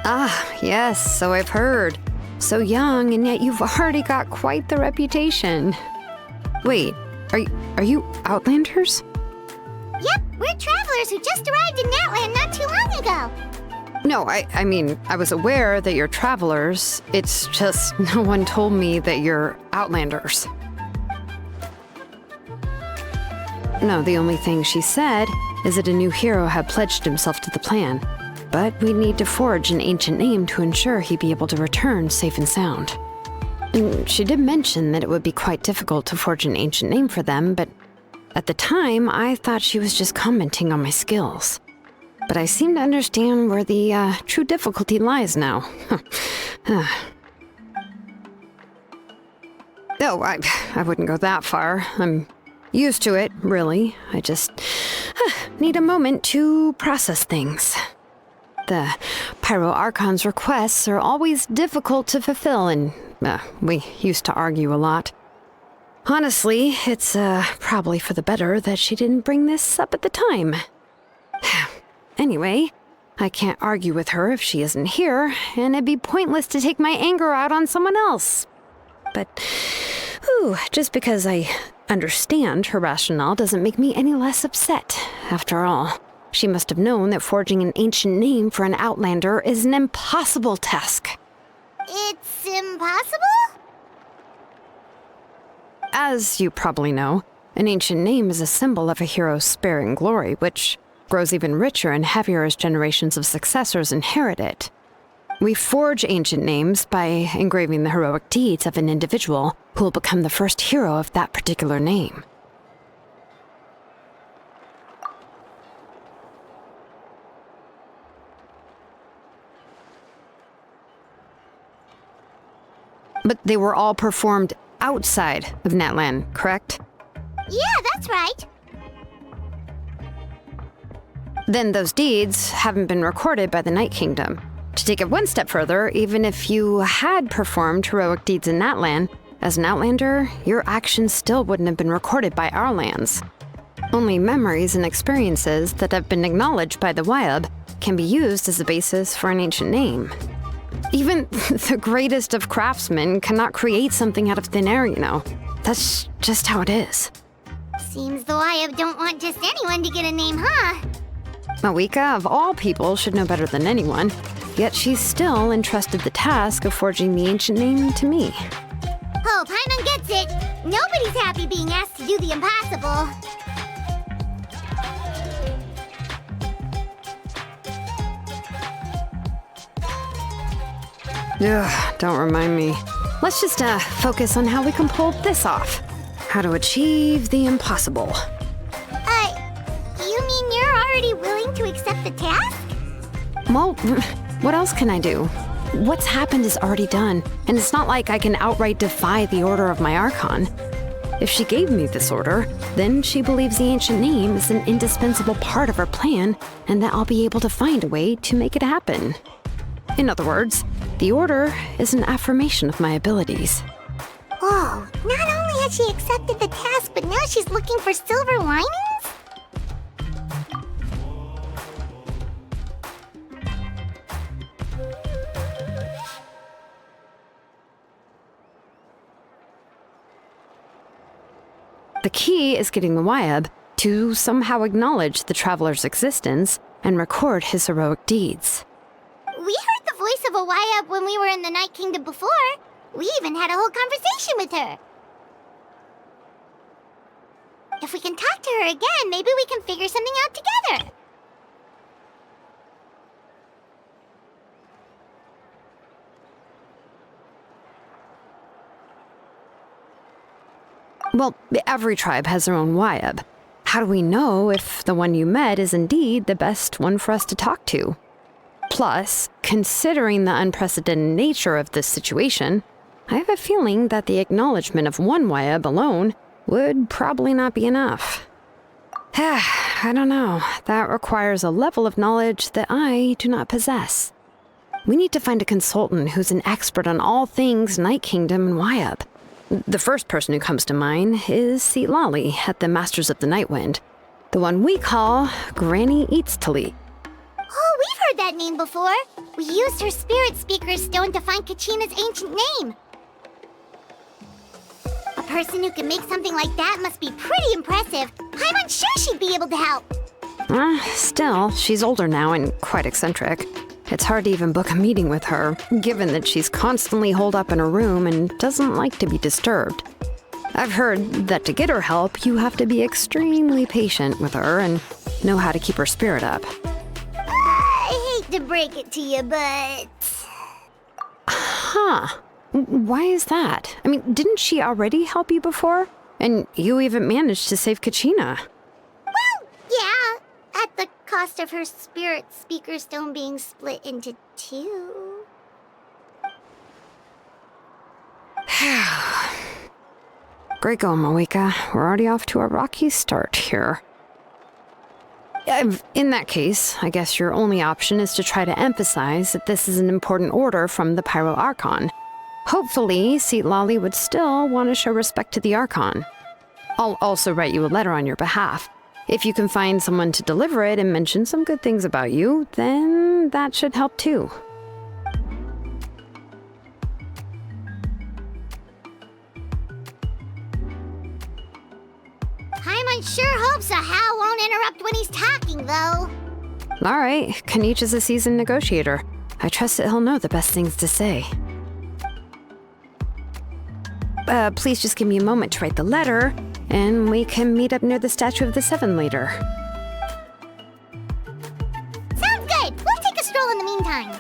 Ah, yes, so I've heard. So young, and yet you've already got quite the reputation. Wait, are you Outlanders? Yep, we're travelers who just arrived in Natland not too long ago. No, I mean, I was aware that you're travelers. It's just no one told me that you're Outlanders. No, the only thing she said is that a new hero had pledged himself to the plan. But we'd need to forge an ancient name to ensure he'd be able to return safe and sound. And she did mention that it would be quite difficult to forge an ancient name for them, but at the time, I thought she was just commenting on my skills. But I seem to understand where the true difficulty lies now. No, I wouldn't go that far. I'm used to it, really. I just need a moment to process things. The Pyro Archon's requests are always difficult to fulfill, and we used to argue a lot. Honestly, it's probably for the better that she didn't bring this up at the time. Anyway, I can't argue with her if she isn't here, and it'd be pointless to take my anger out on someone else. But, just because I understand her rationale doesn't make me any less upset, after all. She must have known that forging an ancient name for an Outlander is an impossible task. It's impossible? As you probably know, an ancient name is a symbol of a hero's spirit and glory, which grows even richer and heavier as generations of successors inherit it. We forge ancient names by engraving the heroic deeds of an individual who will become the first hero of that particular name. But they were all performed outside of Natland, correct? Yeah, that's right. Then those deeds haven't been recorded by the Night Kingdom. To take it one step further, even if you had performed heroic deeds in Natland, as an Outlander, your actions still wouldn't have been recorded by our lands. Only memories and experiences that have been acknowledged by the Wyab can be used as a basis for an ancient name. Even the greatest of craftsmen cannot create something out of thin air, you know. That's just how it is. Seems the Wyab don't want just anyone to get a name, huh? Mawika, of all people, should know better than anyone, yet she's still entrusted the task of forging the ancient name to me. Oh, Paimon gets it. Nobody's happy being asked to do the impossible. Ugh, don't remind me. Let's just focus on how we can pull this off. How to achieve the impossible. You mean you're already willing to accept the task? Well, what else can I do? What's happened is already done, and it's not like I can outright defy the order of my Archon. If she gave me this order, then she believes the ancient name is an indispensable part of her plan, and that I'll be able to find a way to make it happen. In other words, the order is an affirmation of my abilities. Whoa, not only has she accepted the task, but now she's looking for silver linings? The key is getting the Wyab to somehow acknowledge the traveler's existence and record his heroic deeds. We heard the voice of a Wyab when we were in the Night Kingdom before. We even had a whole conversation with her. If we can talk to her again, maybe we can figure something out together. Well, every tribe has their own Wyab. How do we know if the one you met is indeed the best one for us to talk to? Plus, considering the unprecedented nature of this situation, I have a feeling that the acknowledgement of one Wyab alone would probably not be enough. I don't know. That requires a level of knowledge that I do not possess. We need to find a consultant who's an expert on all things Night Kingdom and Wyab. The first person who comes to mind is Lali at the Masters of the Nightwind, the one we call Granny Eats to Eat. Oh, we've heard that name before. We used her spirit speaker stone to find Kachina's ancient name. A person who can make something like that must be pretty impressive. I'm unsure she'd be able to help. Still, she's older now and quite eccentric. It's hard to even book a meeting with her, given that she's constantly holed up in her room and doesn't like to be disturbed. I've heard that to get her help, you have to be extremely patient with her and know how to keep her spirit up. I hate to break it to you, but... Huh. Why is that? I mean, didn't she already help you before? And you even managed to save Kachina. Well, yeah. At the cost of her spirit speaker stone being split into two. Great going, Moeka. We're already off to a rocky start here. In that case, I guess your only option is to try to emphasize that this is an important order from the Pyro Archon. Hopefully, Seat Lolly would still want to show respect to the Archon. I'll also write you a letter on your behalf. If you can find someone to deliver it and mention some good things about you, then that should help too. Paimon sure hopes a Hal won't interrupt when he's talking, though. All right, Kanich is a seasoned negotiator. I trust that he'll know the best things to say. Please just give me a moment to write the letter, and we can meet up near the Statue of the Seven later. Sounds good! We'll take a stroll in the meantime.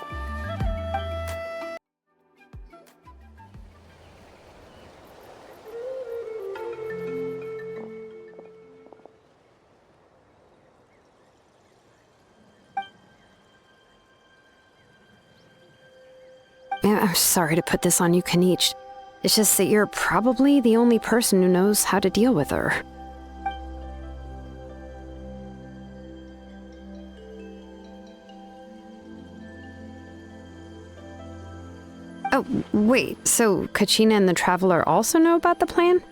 I'm sorry to put this on you, Kanich. It's just that you're probably the only person who knows how to deal with her. Oh, wait, so Kachina and the Traveler also know about the plan?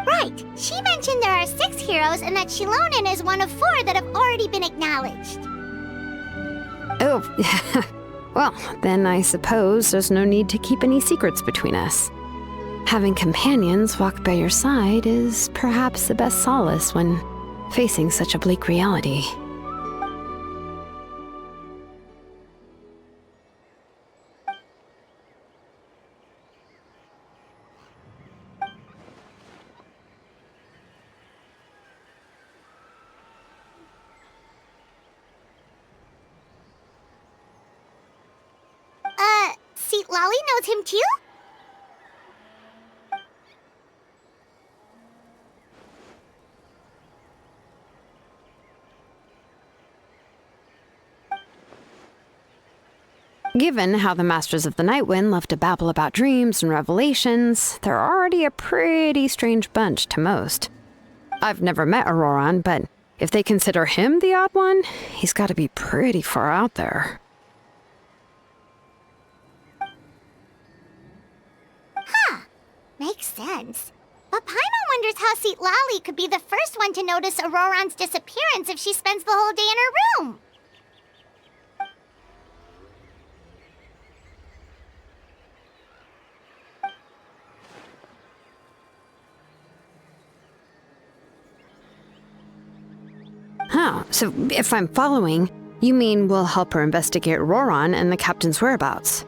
Right. She mentioned there are 6 heroes and that Shilonen is one of 4 that have already been acknowledged. Oh, well, then I suppose there's no need to keep any secrets between us. Having companions walk by your side is perhaps the best solace when facing such a bleak reality. Seat Lolly knows him too? Given how the Masters of the Nightwind love to babble about dreams and revelations, they're already a pretty strange bunch to most. I've never met Auroran, but if they consider him the odd one, he's got to be pretty far out there. Makes sense. But Paimon wonders how Seat Lolly could be the first one to notice Auroran's disappearance if she spends the whole day in her room. Oh, so if I'm following, you mean we'll help her investigate Auroran and the captain's whereabouts?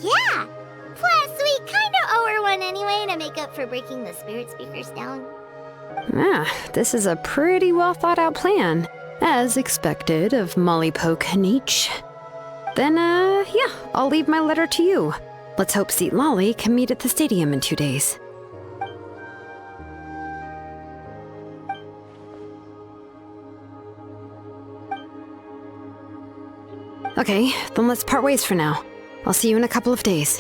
Yeah! Plus, we kinda owe her one anyway to make up for breaking the spirit speakers down. This is a pretty well thought out plan, as expected of Mollypo Kanich. Then, yeah, I'll leave my letter to you. Let's hope Seat Lolly can meet at the stadium in 2 days. Okay, then let's part ways for now. I'll see you in a couple of days.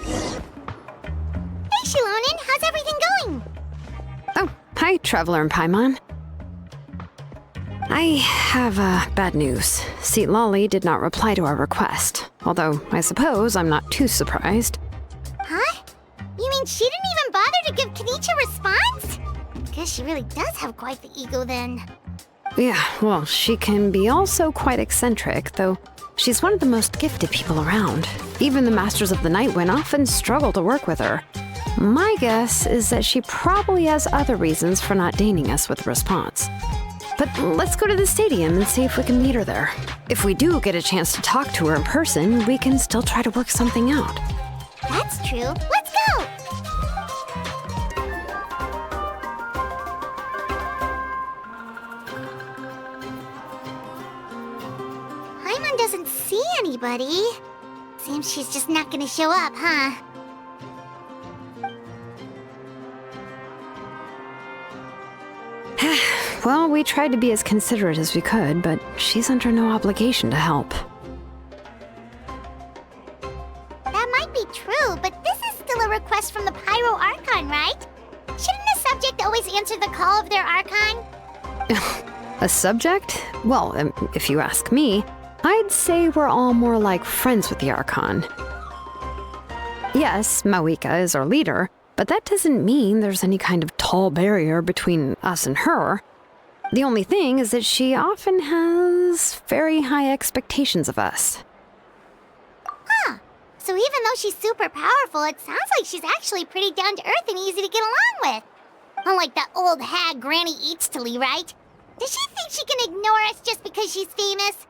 Hey, Shilonin, how's everything going? Oh, hi, Traveler and Paimon. I have bad news. Lali did not reply to our request, although I suppose I'm not too surprised. Huh? You mean she didn't even bother to give Kenichi a response? Guess she really does have quite the ego then. Yeah, well, she can be also quite eccentric, though she's one of the most gifted people around. Even the Masters of the Night Wind often struggle to work with her. My guess is that she probably has other reasons for not deigning us with a response. But let's go to the stadium and see if we can meet her there. If we do get a chance to talk to her in person, we can still try to work something out. That's true. Let's go! Paimon doesn't see anybody. Seems she's just not gonna show up, huh? Well, we tried to be as considerate as we could, but she's under no obligation to help. That might be true, but this is still a request from the Pyro Archon, right? Shouldn't a subject always answer the call of their Archon? A subject? Well, if you ask me, I'd say we're all more like friends with the Archon. Yes, Mawika is our leader, but that doesn't mean there's any kind of tall barrier between us and her. The only thing is that she often has very high expectations of us. Huh. So even though she's super powerful, it sounds like she's actually pretty down to earth and easy to get along with. Unlike that old hag Granny Eatstily, right? Does she think she can ignore us just because she's famous?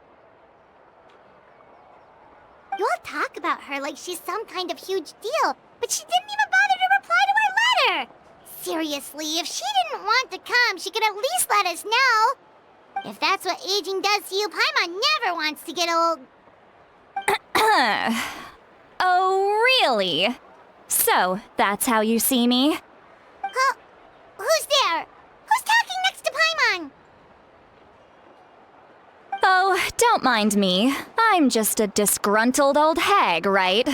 You all talk about her like she's some kind of huge deal, but she didn't even bother to reply to our letter! Seriously, if she didn't want to come, she could at least let us know. If that's what aging does to you, Paimon never wants to get old. Oh, really? So, that's how you see me? Huh? Who's there? Who's talking next to Paimon? Oh, don't mind me. I'm just a disgruntled old hag, right?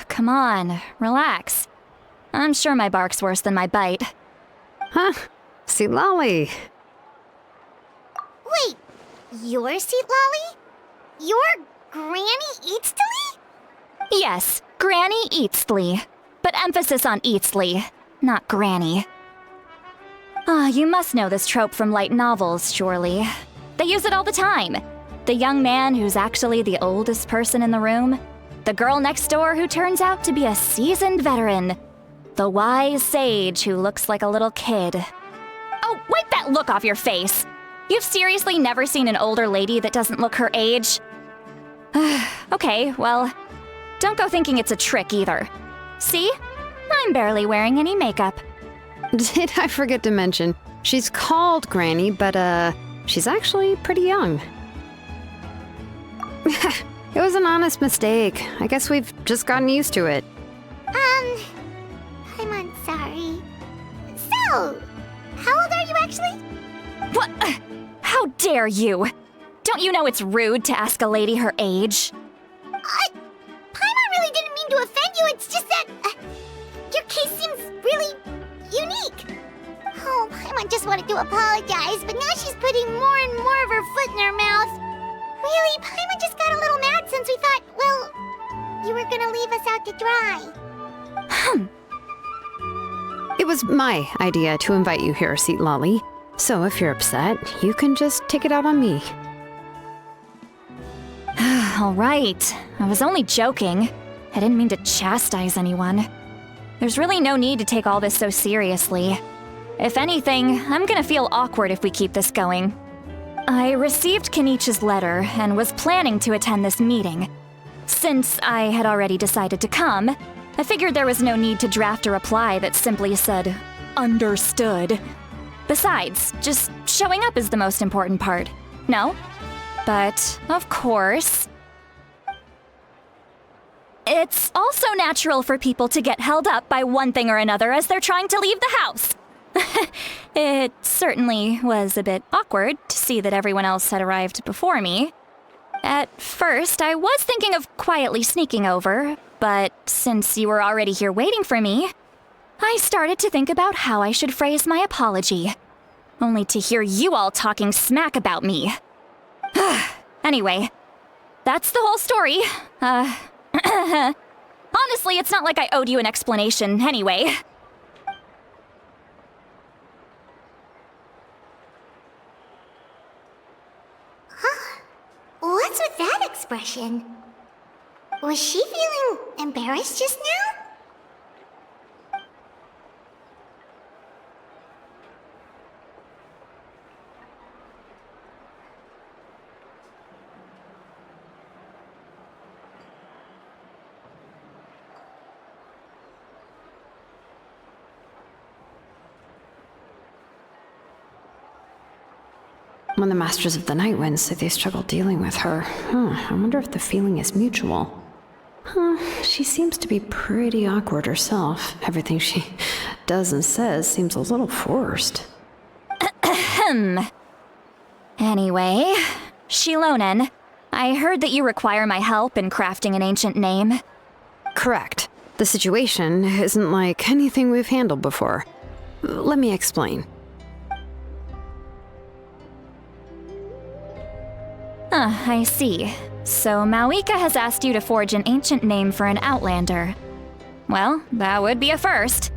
Come on, relax. I'm sure my bark's worse than my bite. Huh? Lali. Wait, you're Lali? You're Granny Eatstily? Yes, Granny Eatstly. But emphasis on Eatstly, not Granny. You must know this trope from light novels, surely. They use it all the time. The young man who's actually the oldest person in the room. The girl next door who turns out to be a seasoned veteran. The wise sage who looks like a little kid. Oh, wipe that look off your face! You've seriously never seen an older lady that doesn't look her age? Okay, well, don't go thinking it's a trick either. See? I'm barely wearing any makeup. Did I forget to mention, she's called Granny, but she's actually pretty young. It was an honest mistake. I guess we've just gotten used to it. I'm sorry. So, how old are you actually? What? How dare you? Don't you know it's rude to ask a lady her age? Paimon really didn't mean to offend you, it's just that your case seems really unique. Oh, Paimon just wanted to apologize, but now she's putting more and more of her foot in her mouth. Really, Paimon just got a little mad since we thought, well, you were gonna leave us out to dry. It was my idea to invite you here, Lali. So if you're upset, you can just take it out on me. All right. I was only joking. I didn't mean to chastise anyone. There's really no need to take all this so seriously. If anything, I'm gonna feel awkward if we keep this going. I received Kenichi's letter and was planning to attend this meeting. Since I had already decided to come, I figured there was no need to draft a reply that simply said, "Understood." Besides, just showing up is the most important part. No? But, of course, it's also natural for people to get held up by one thing or another as they're trying to leave the house. It certainly was a bit awkward to see that everyone else had arrived before me. At first, I was thinking of quietly sneaking over, but since you were already here waiting for me, I started to think about how I should phrase my apology, only to hear you all talking smack about me. Anyway, that's the whole story. Honestly, it's not like I owed you an explanation anyway. What's with that expression? Was she feeling embarrassed just now? When the Masters of the Night Wind say they struggle dealing with her, I wonder if the feeling is mutual. She seems to be pretty awkward herself. Everything she does and says seems a little forced. Anyway, Shilonen, I heard that you require my help in crafting an ancient name. Correct. The situation isn't like anything we've handled before. Let me explain. I see. So Mauika has asked you to forge an ancient name for an Outlander. Well, that would be a first.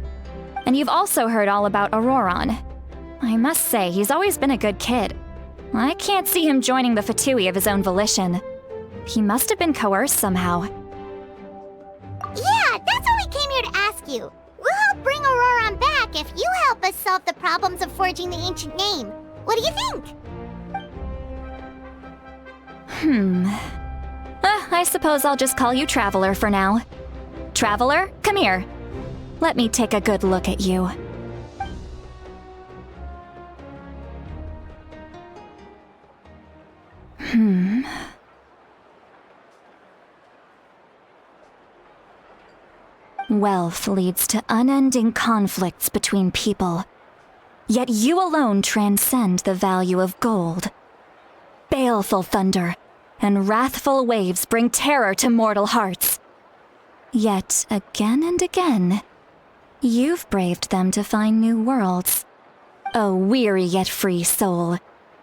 And you've also heard all about Auroron. I must say, he's always been a good kid. I can't see him joining the Fatui of his own volition. He must have been coerced somehow. Yeah, that's what we came here to ask you. We'll help bring Auroron back if you help us solve the problems of forging the ancient name. What do you think? I suppose I'll just call you Traveler for now. Traveler, come here. Let me take a good look at you. Wealth leads to unending conflicts between people. Yet you alone transcend the value of gold. Baleful thunder and wrathful waves bring terror to mortal hearts. Yet again and again, you've braved them to find new worlds. O weary yet free soul,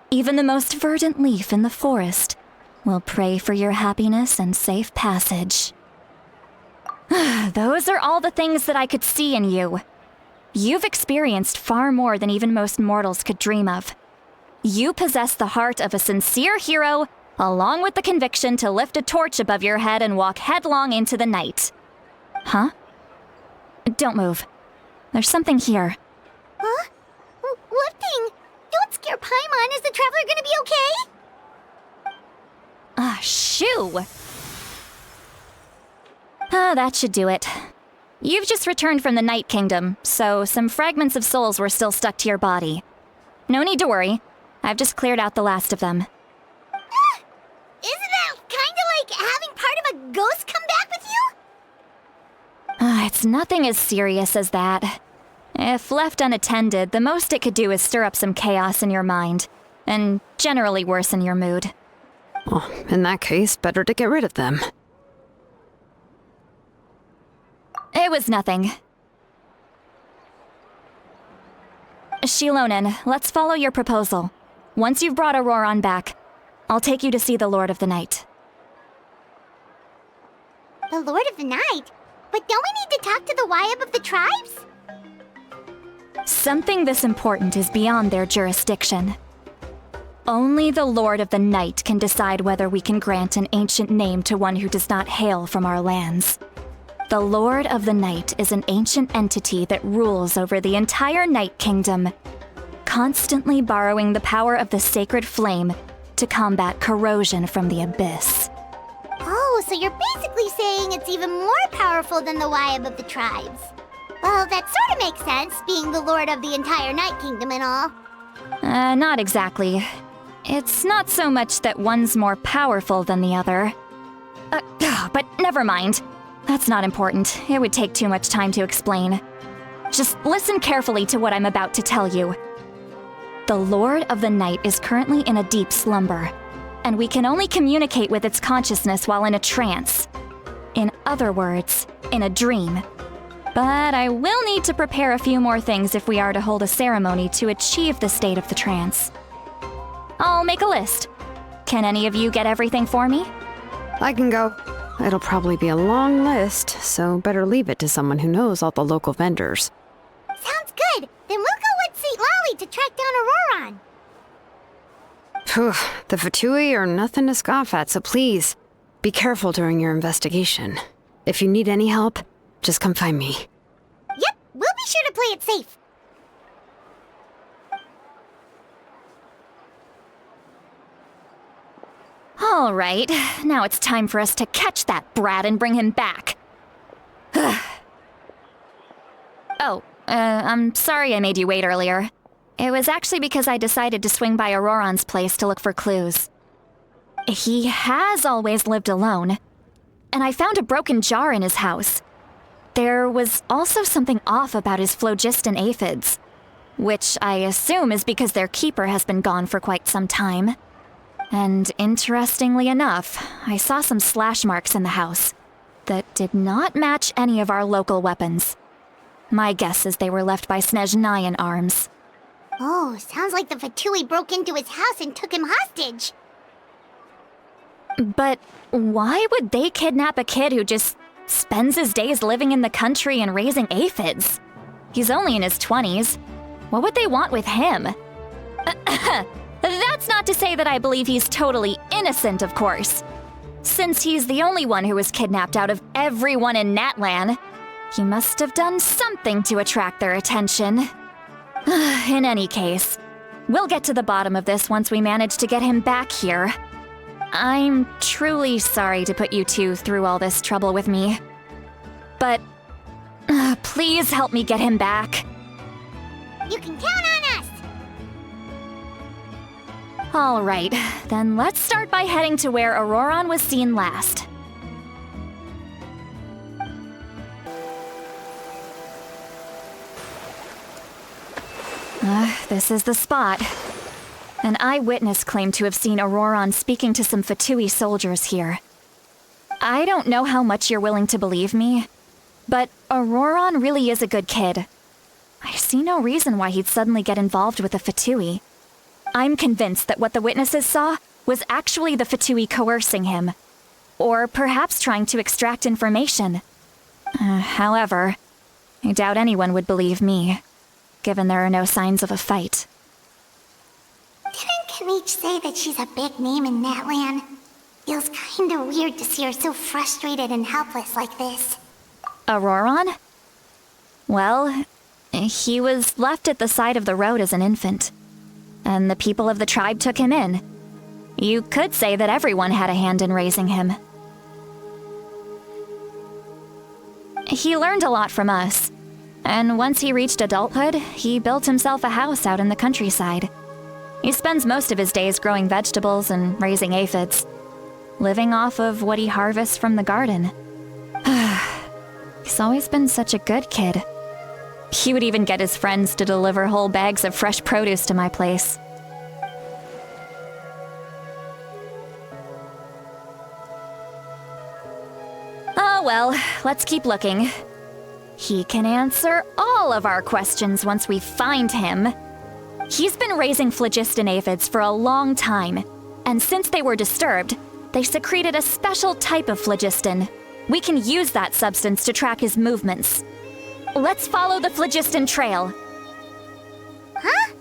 even the most verdant leaf in the forest will pray for your happiness and safe passage. Those are all the things that I could see in you. You've experienced far more than even most mortals could dream of. You possess the heart of a sincere hero, along with the conviction to lift a torch above your head and walk headlong into the night. Huh? Don't move. There's something here. Huh? What thing? Don't scare Paimon. Is the Traveler gonna be okay? Shoo! That should do it. You've just returned from the Night Kingdom, so some fragments of souls were still stuck to your body. No need to worry. I've just cleared out the last of them. Isn't that kinda like having part of a ghost come back with you? It's nothing as serious as that. If left unattended, the most it could do is stir up some chaos in your mind, and generally worsen your mood. Well, in that case, better to get rid of them. It was nothing. Shilonen, let's follow your proposal. Once you've brought Auroron back, I'll take you to see the Lord of the Night. The Lord of the Night? But don't we need to talk to the Wayab of the tribes? Something this important is beyond their jurisdiction. Only the Lord of the Night can decide whether we can grant an ancient name to one who does not hail from our lands. The Lord of the Night is an ancient entity that rules over the entire Night Kingdom, constantly borrowing the power of the sacred flame to combat corrosion from the abyss. Oh, so you're basically saying it's even more powerful than the Wayab of the tribes. Well, that sort of makes sense, being the Lord of the entire Night Kingdom and all. Not exactly. It's not so much that one's more powerful than the other. But never mind. That's not important. It would take too much time to explain. Just listen carefully to what I'm about to tell you. The Lord of the Night is currently in a deep slumber, and we can only communicate with its consciousness while in a trance. In other words, in a dream. But I will need to prepare a few more things if we are to hold a ceremony to achieve the state of the trance. I'll make a list. Can any of you get everything for me? I can go. It'll probably be a long list, so better leave it to someone who knows all the local vendors. Sounds good. Then we'll go with St. Lolly to track down Auroron. Phew, the Fatui are nothing to scoff at, so please, be careful during your investigation. If you need any help, just come find me. Yep, we'll be sure to play it safe. All right, now it's time for us to catch that brat and bring him back. I'm sorry I made you wait earlier. It was actually because I decided to swing by Auroron's place to look for clues. He has always lived alone, and I found a broken jar in his house. There was also something off about his phlogiston aphids, which I assume is because their keeper has been gone for quite some time. And interestingly enough, I saw some slash marks in the house that did not match any of our local weapons. My guess is they were left by Snezhnayan arms. Oh, sounds like the Fatui broke into his house and took him hostage. But why would they kidnap a kid who just spends his days living in the country and raising aphids? He's only in his 20s. What would they want with him? That's not to say that I believe he's totally innocent, of course. Since he's the only one who was kidnapped out of everyone in Natlan, he must have done something to attract their attention. In any case, we'll get to the bottom of this once we manage to get him back here. I'm truly sorry to put you two through all this trouble with me. But please help me get him back. You can count on us! All right, then let's start by heading to where Auroron was seen last. This is the spot. An eyewitness claimed to have seen Auroron speaking to some Fatui soldiers here. I don't know how much you're willing to believe me, but Auroron really is a good kid. I see no reason why he'd suddenly get involved with the Fatui. I'm convinced that what the witnesses saw was actually the Fatui coercing him, or perhaps trying to extract information. However, I doubt anyone would believe me, given there are no signs of a fight. Didn't Kanich say that she's a big name in Natlan? Feels kinda weird to see her so frustrated and helpless like this. Auroron? Well, he was left at the side of the road as an infant, and the people of the tribe took him in. You could say that everyone had a hand in raising him. He learned a lot from us, and once he reached adulthood, he built himself a house out in the countryside. He spends most of his days growing vegetables and raising aphids, living off of what he harvests from the garden. He's always been such a good kid. He would even get his friends to deliver whole bags of fresh produce to my place. Oh well, let's keep looking. He can answer all of our questions once we find him. He's been raising phlogiston aphids for a long time, and since they were disturbed, they secreted a special type of phlogiston. We can use that substance to track his movements. Let's follow the phlogiston trail. Huh?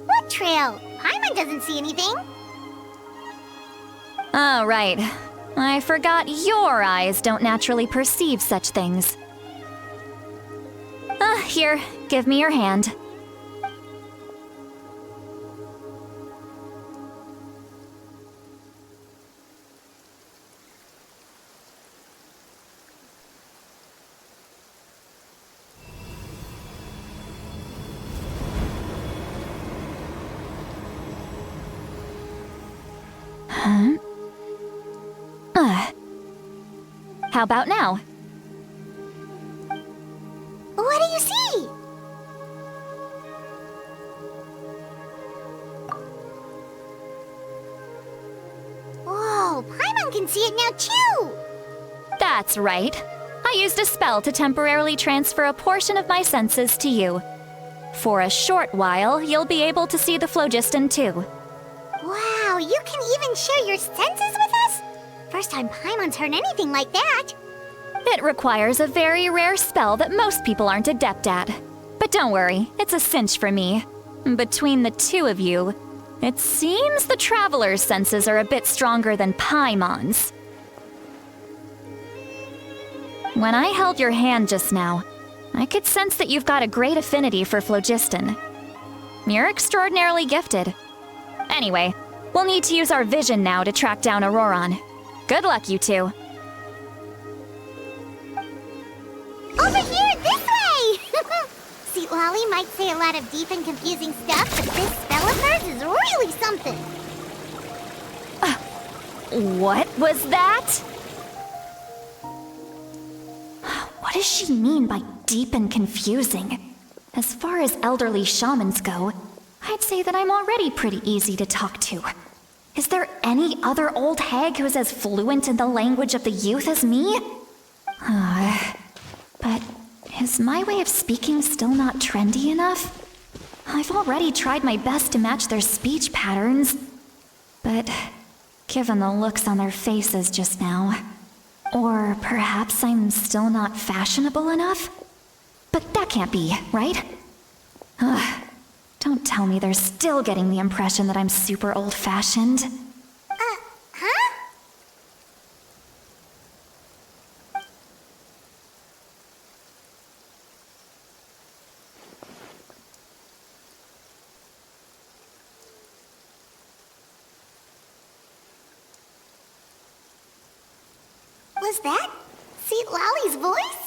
What trail? Paimon doesn't see anything. Oh, right. I forgot your eyes don't naturally perceive such things. Here, give me your hand. How about now? What do you see? can see it now too! That's right. I used a spell to temporarily transfer a portion of my senses to you. For a short while, you'll be able to see the phlogiston too. Wow, you can even share your senses with us? First time Paimon's heard anything like that. It requires a very rare spell that most people aren't adept at. But don't worry, it's a cinch for me. Between the two of you, it seems the Traveler's senses are a bit stronger than Paimon's. When I held your hand just now, I could sense that you've got a great affinity for phlogiston. You're extraordinarily gifted. Anyway, we'll need to use our vision now to track down Auroron. Good luck, you two. Over here, this way! See, Lolly might say a lot of deep and confusing stuff, but this spell of hers is really something. What was that? What does she mean by deep and confusing? As far as elderly shamans go, I'd say that I'm already pretty easy to talk to. Is there any other old hag who's as fluent in the language of the youth as me? But is my way of speaking still not trendy enough? I've already tried my best to match their speech patterns. But given the looks on their faces just now, or perhaps I'm still not fashionable enough? But that can't be, right? Don't tell me they're still getting the impression that I'm super old-fashioned. Huh? Was that Seat Lolly's voice?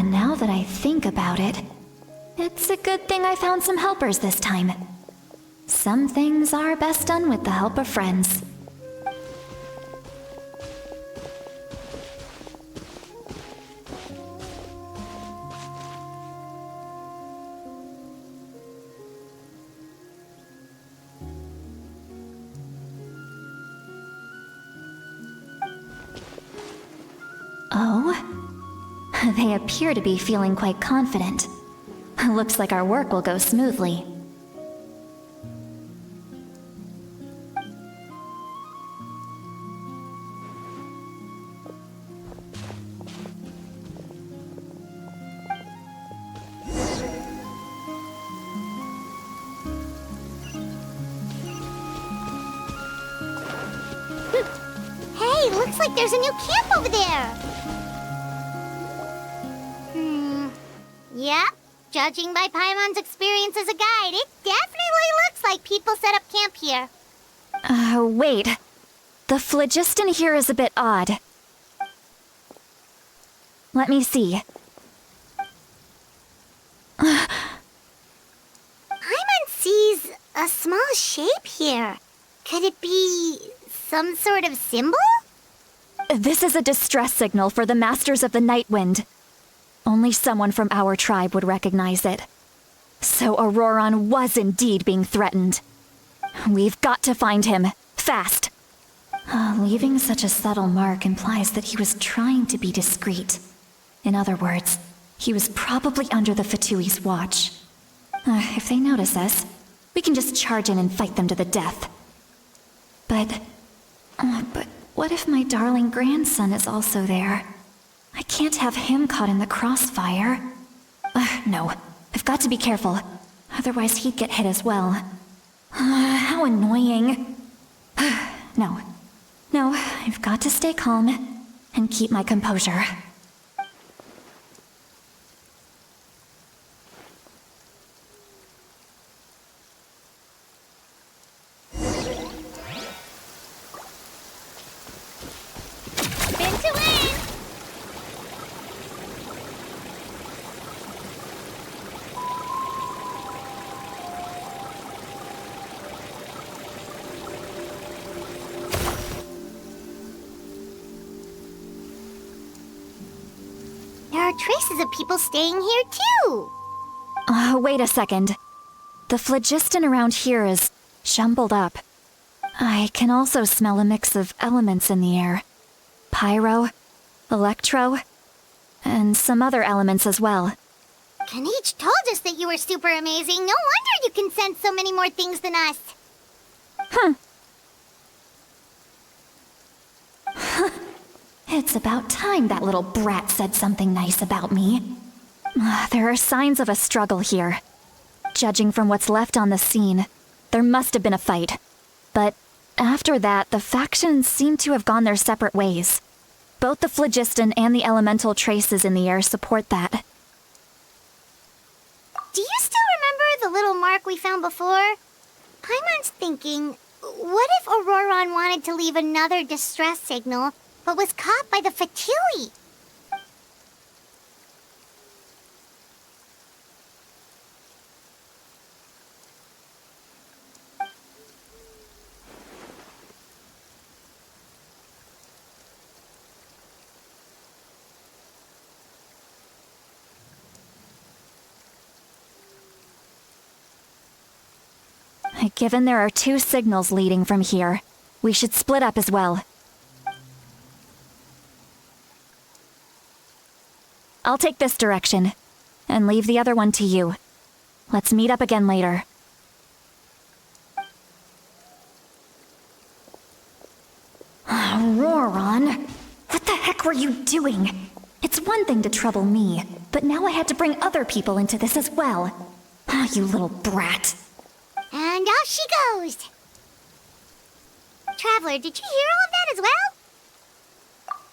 Now that I think about it, it's a good thing I found some helpers this time. Some things are best done with the help of friends. Oh? They appear to be feeling quite confident. Looks like our work will go smoothly. Hey, looks like there's a new camp over there. Yep, judging by Paimon's experience as a guide, it definitely looks like people set up camp here. Wait. The phlogiston here is a bit odd. Let me see. Paimon sees a small shape here. Could it be some sort of symbol? This is a distress signal for the Masters of the Night Wind. Only someone from our tribe would recognize it. So Auroron was indeed being threatened. We've got to find him, fast. Leaving such a subtle mark implies that he was trying to be discreet. In other words, he was probably under the Fatui's watch. If they notice us, we can just charge in and fight them to the death. But what if my darling grandson is also there? I can't have him caught in the crossfire. No, I've got to be careful. Otherwise he'd get hit as well. How annoying. No, I've got to stay calm and keep my composure. There are traces of people staying here too. Wait a second. The phlogiston around here is jumbled up. I can also smell a mix of elements in the air. Pyro, electro, and some other elements as well. Kanich told us that you were super amazing. No wonder you can sense so many more things than us. It's about time that little brat said something nice about me. There are signs of a struggle here. Judging from what's left on the scene, there must have been a fight. But after that, the factions seem to have gone their separate ways. Both the phlogiston and the elemental traces in the air support that. Do you still remember the little mark we found before? Paimon's thinking, what if Auroron wanted to leave another distress signal, but was caught by the Fatui? Given there are 2 signals leading from here, we should split up as well. I'll take this direction, and leave the other one to you. Let's meet up again later. Auroron, what the heck were you doing? It's one thing to trouble me, but now I had to bring other people into this as well. You little brat. And off she goes. Traveler, did you hear all of that as well?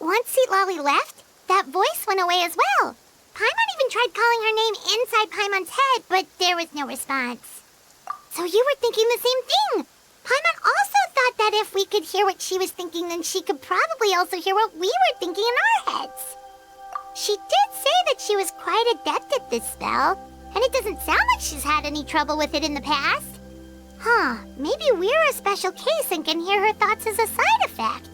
Once Seatlolly left, that voice went away as well. Paimon even tried calling her name inside Paimon's head, but there was no response. So you were thinking the same thing. Paimon also thought that if we could hear what she was thinking, then she could probably also hear what we were thinking in our heads. She did say that she was quite adept at this spell, and it doesn't sound like she's had any trouble with it in the past. Huh, maybe we're a special case and can hear her thoughts as a side effect.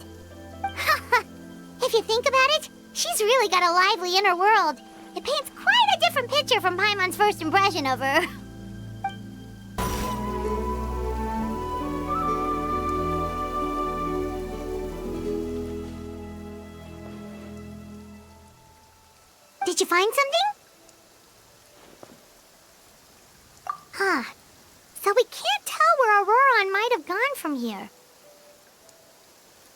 If you think about it, she's really got a lively inner world. It paints quite a different picture from Paimon's first impression of her. Did you find something? Huh. So we can't tell where Auroron might have gone from here.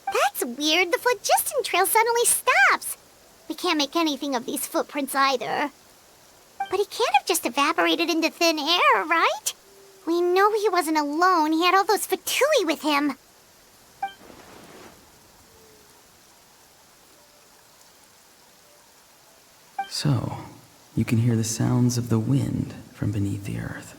That's weird. The phlogiston trail suddenly stops. We can't make anything of these footprints either. But he can't have just evaporated into thin air, right? We know he wasn't alone. He had all those Fatui with him. So, you can hear the sounds of the wind from beneath the earth.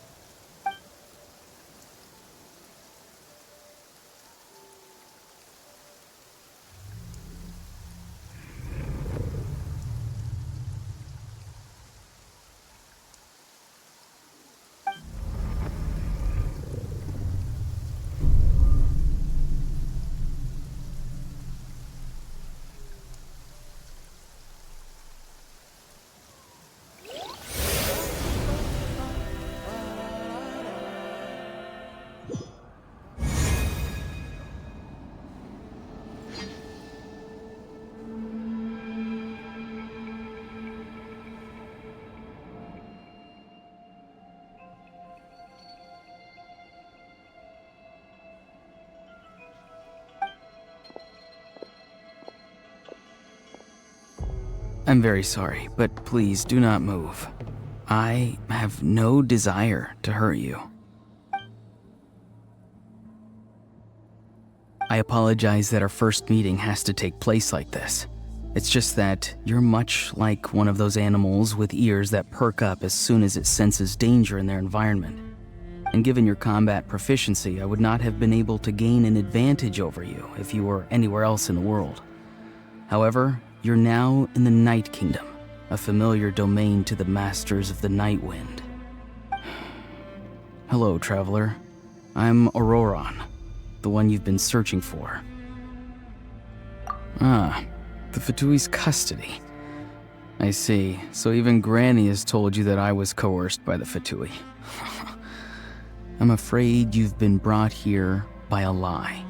I'm very sorry, but please do not move. I have no desire to hurt you. I apologize that our first meeting has to take place like this. It's just that you're much like one of those animals with ears that perk up as soon as it senses danger in their environment. And given your combat proficiency, I would not have been able to gain an advantage over you if you were anywhere else in the world. However, you're now in the Night Kingdom, a familiar domain to the masters of the Night Wind. Hello, traveler. I'm Auroron, the one you've been searching for. Ah, the Fatui's custody. I I see. So even Granny has told you that I was coerced by the Fatui. I'm afraid you've been brought here by a lie,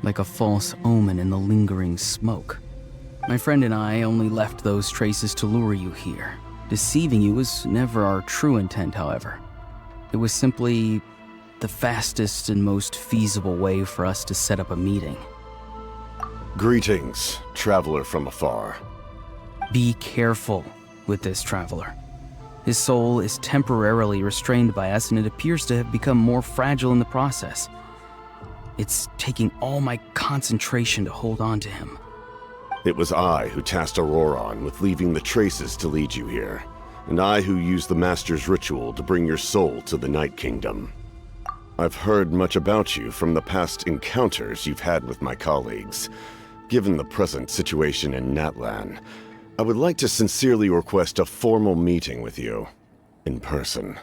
like a false omen in the lingering smoke. My friend and I only left those traces to lure you here. Deceiving you was never our true intent, however. It was simply the fastest and most feasible way for us to set up a meeting. Greetings, traveler from afar. Be careful with this traveler. His soul is temporarily restrained by us, and it appears to have become more fragile in the process. It's taking all my concentration to hold on to him. It was I who tasked Auroron with leaving the traces to lead you here, and I who used the Master's ritual to bring your soul to the Night Kingdom. I've heard much about you from the past encounters you've had with my colleagues. Given the present situation in Natlan, I would like to sincerely request a formal meeting with you, in person.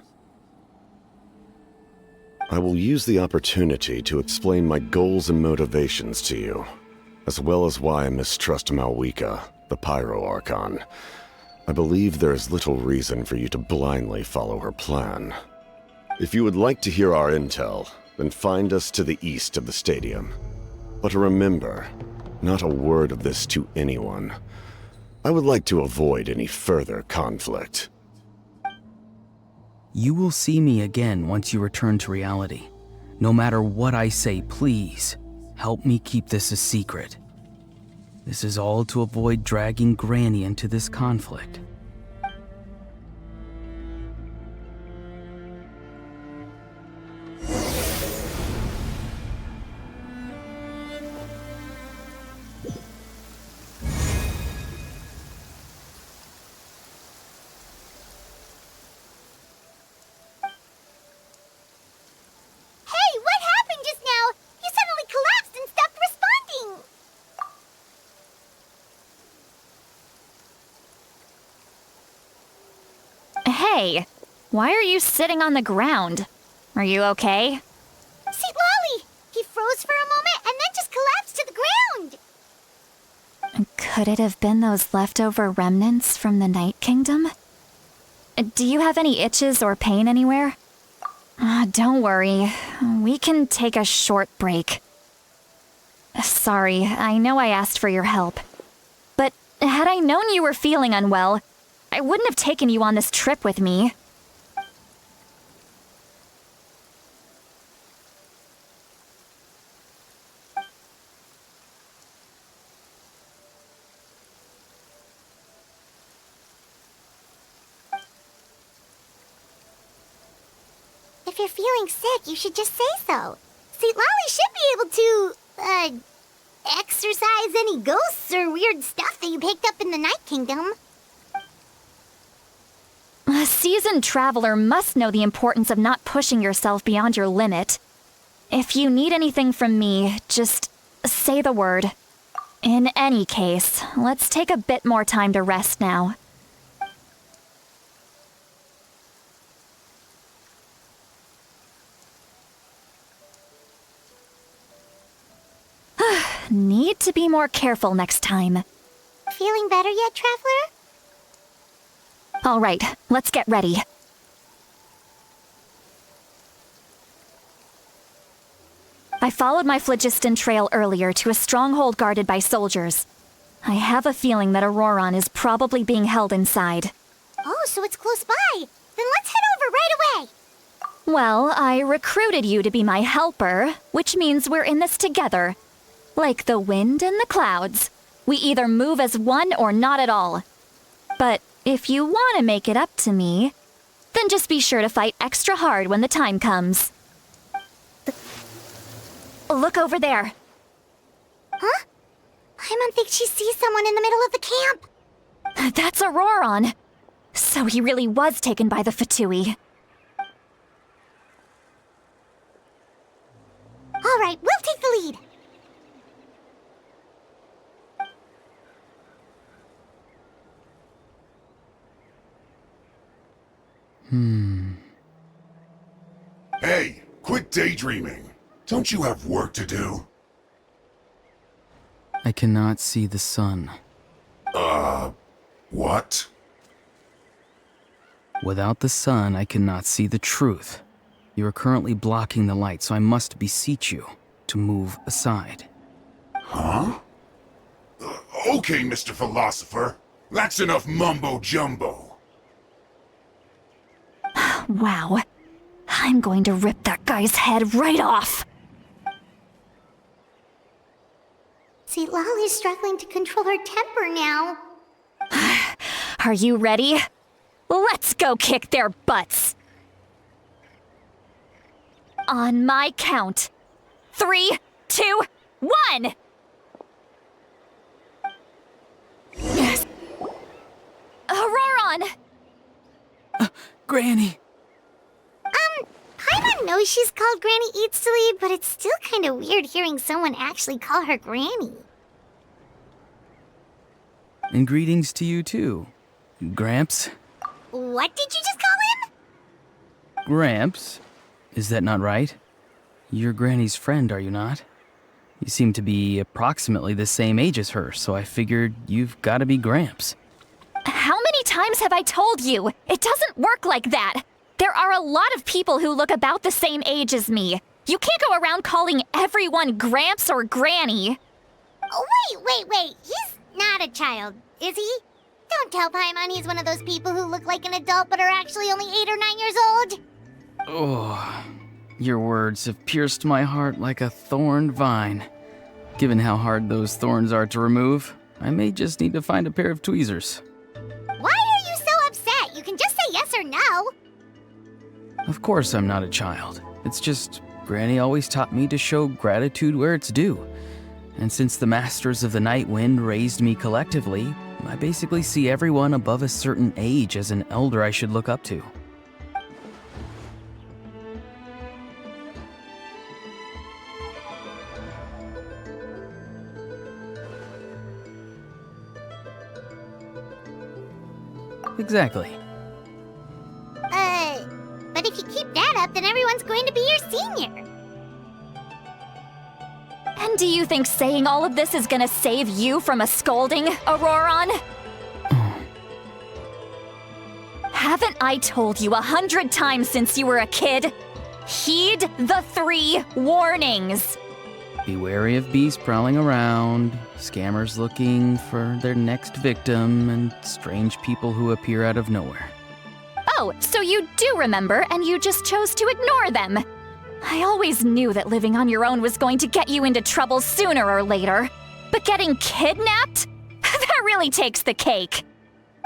I will use the opportunity to explain my goals and motivations to you, as well as why I mistrust Malwika, the Pyro Archon. I believe there is little reason for you to blindly follow her plan. If you would like to hear our intel, then find us to the east of the stadium. But remember, not a word of this to anyone. I would like to avoid any further conflict. You will see me again once you return to reality. No matter what I say, please, help me keep this a secret. This is all to avoid dragging Granny into this conflict. Hey, why are you sitting on the ground? Are you okay? See, Lolly! He froze for a moment and then just collapsed to the ground! Could it have been those leftover remnants from the Night Kingdom? Do you have any itches or pain anywhere? Don't worry, we can take a short break. Sorry, I know I asked for your help. But had I known you were feeling unwell, I wouldn't have taken you on this trip with me. If you're feeling sick, you should just say so. See, Lolly should be able to, exorcise any ghosts or weird stuff that you picked up in the Night Kingdom. A seasoned traveler must know the importance of not pushing yourself beyond your limit. If you need anything from me, just say the word. In any case, let's take a bit more time to rest now. Need to be more careful next time. Feeling better yet, traveler? All right, let's get ready. I followed my phlogiston trail earlier to a stronghold guarded by soldiers. I have a feeling that Auroron is probably being held inside. Oh, so it's close by. Then let's head over right away. Well, I recruited you to be my helper, which means we're in this together. Like the wind and the clouds. We either move as one or not at all. But if you want to make it up to me, then just be sure to fight extra hard when the time comes. Look over there. Huh? Paimon thinks she sees someone in the middle of the camp. That's Auroron. So he really was taken by the Fatui. All right, we'll take the lead. Hey, quit daydreaming. Don't you have work to do? I cannot see the sun. What? Without the sun, I cannot see the truth. You are currently blocking the light, so I must beseech you to move aside. Huh? Okay, Mr. Philosopher. That's enough mumbo-jumbo. Wow. I'm going to rip that guy's head right off. See, Lolly's struggling to control her temper now. Are you ready? Let's go kick their butts. On my count. 3, 2, 1! Yes. Auroron! Granny! Paimon knows she's called Granny Eats to Lead, but it's still kind of weird hearing someone actually call her Granny. And greetings to you too, Gramps. What did you just call him? Gramps? Is that not right? You're Granny's friend, are you not? You seem to be approximately the same age as her, so I figured you've got to be Gramps. How many times have I told you? It doesn't work like that. There are a lot of people who look about the same age as me. You can't go around calling everyone Gramps or Granny. Oh, wait. He's not a child, is he? Don't tell Paimon he's one of those people who look like an adult but are actually only 8 or 9 years old. Oh, your words have pierced my heart like a thorned vine. Given how hard those thorns are to remove, I may just need to find a pair of tweezers. Why are you so upset? You can just say yes or no. Of course I'm not a child. It's just Granny always taught me to show gratitude where it's due. And since the Masters of the Night Wind raised me collectively, I basically see everyone above a certain age as an elder I should look up to. Exactly. But if you keep that up, then everyone's going to be your senior. And do you think saying all of this is gonna save you from a scolding, Auroron? Haven't I told you 100 times since you were a kid? Heed the 3 warnings. Be wary of beasts prowling around, scammers looking for their next victim, and strange people who appear out of nowhere. Oh, so you do remember, and you just chose to ignore them. I always knew that living on your own was going to get you into trouble sooner or later. But getting kidnapped? That really takes the cake.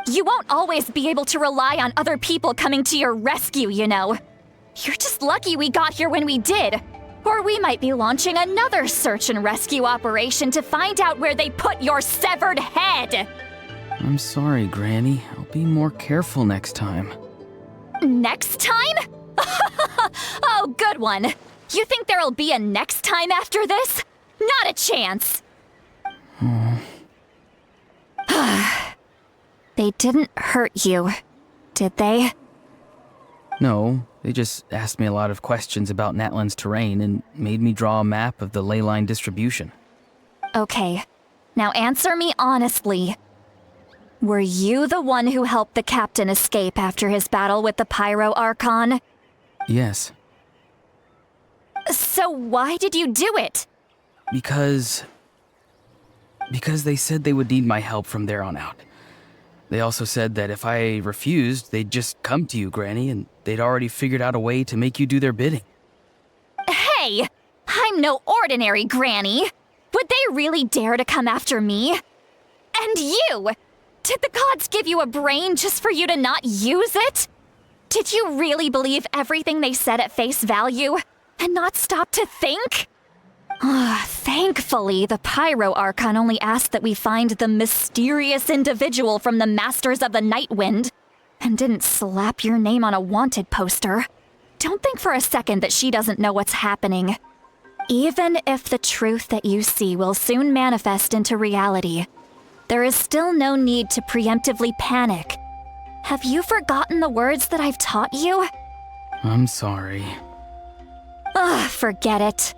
You won't always be able to rely on other people coming to your rescue, you know. You're just lucky we got here when we did. Or we might be launching another search and rescue operation to find out where they put your severed head. I'm sorry, Granny. I'll be more careful next time. Next time? Oh, good one. You think there'll be a next time after this? Not a chance. They didn't hurt you, did they? No, they just asked me a lot of questions about Natlan's terrain and made me draw a map of the ley line distribution. Okay, now answer me honestly. Were you the one who helped the captain escape after his battle with the Pyro Archon? Yes. So why did you do it? Because they said they would need my help from there on out. They also said that if I refused, they'd just come to you, Granny, and they'd already figured out a way to make you do their bidding. Hey! I'm no ordinary Granny! Would they really dare to come after me? And you! Did the gods give you a brain just for you to not use it? Did you really believe everything they said at face value and not stop to think? Thankfully, the Pyro Archon only asked that we find the mysterious individual from the Masters of the Night Wind and didn't slap your name on a wanted poster. Don't think for a second that she doesn't know what's happening. Even if the truth that you see will soon manifest into reality, there is still no need to preemptively panic. Have you forgotten the words that I've taught you? I'm sorry. Forget it.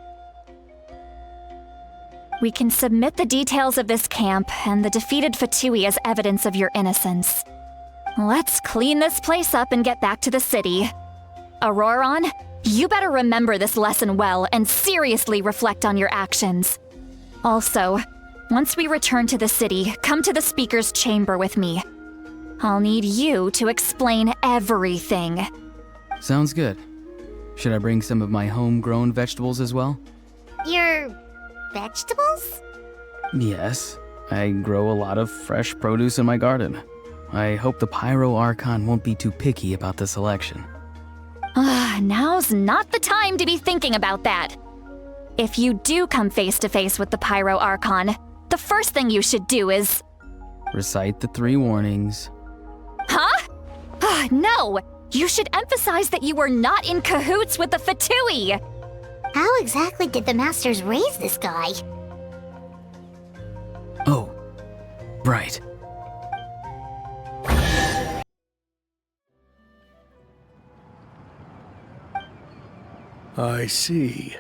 We can submit the details of this camp and the defeated Fatui as evidence of your innocence. Let's clean this place up and get back to the city. Auroron, you better remember this lesson well and seriously reflect on your actions. Also, once we return to the city, come to the speaker's chamber with me. I'll need you to explain everything. Sounds good. Should I bring some of my homegrown vegetables as well? Your vegetables? Yes, I grow a lot of fresh produce in my garden. I hope the Pyro Archon won't be too picky about the selection. Now's not the time to be thinking about that. If you do come face to face with the Pyro Archon, the first thing you should do is... Recite the 3 warnings. Huh? No! You should emphasize that you were not in cahoots with the Fatui! How exactly did the Masters raise this guy? Oh, right. I see.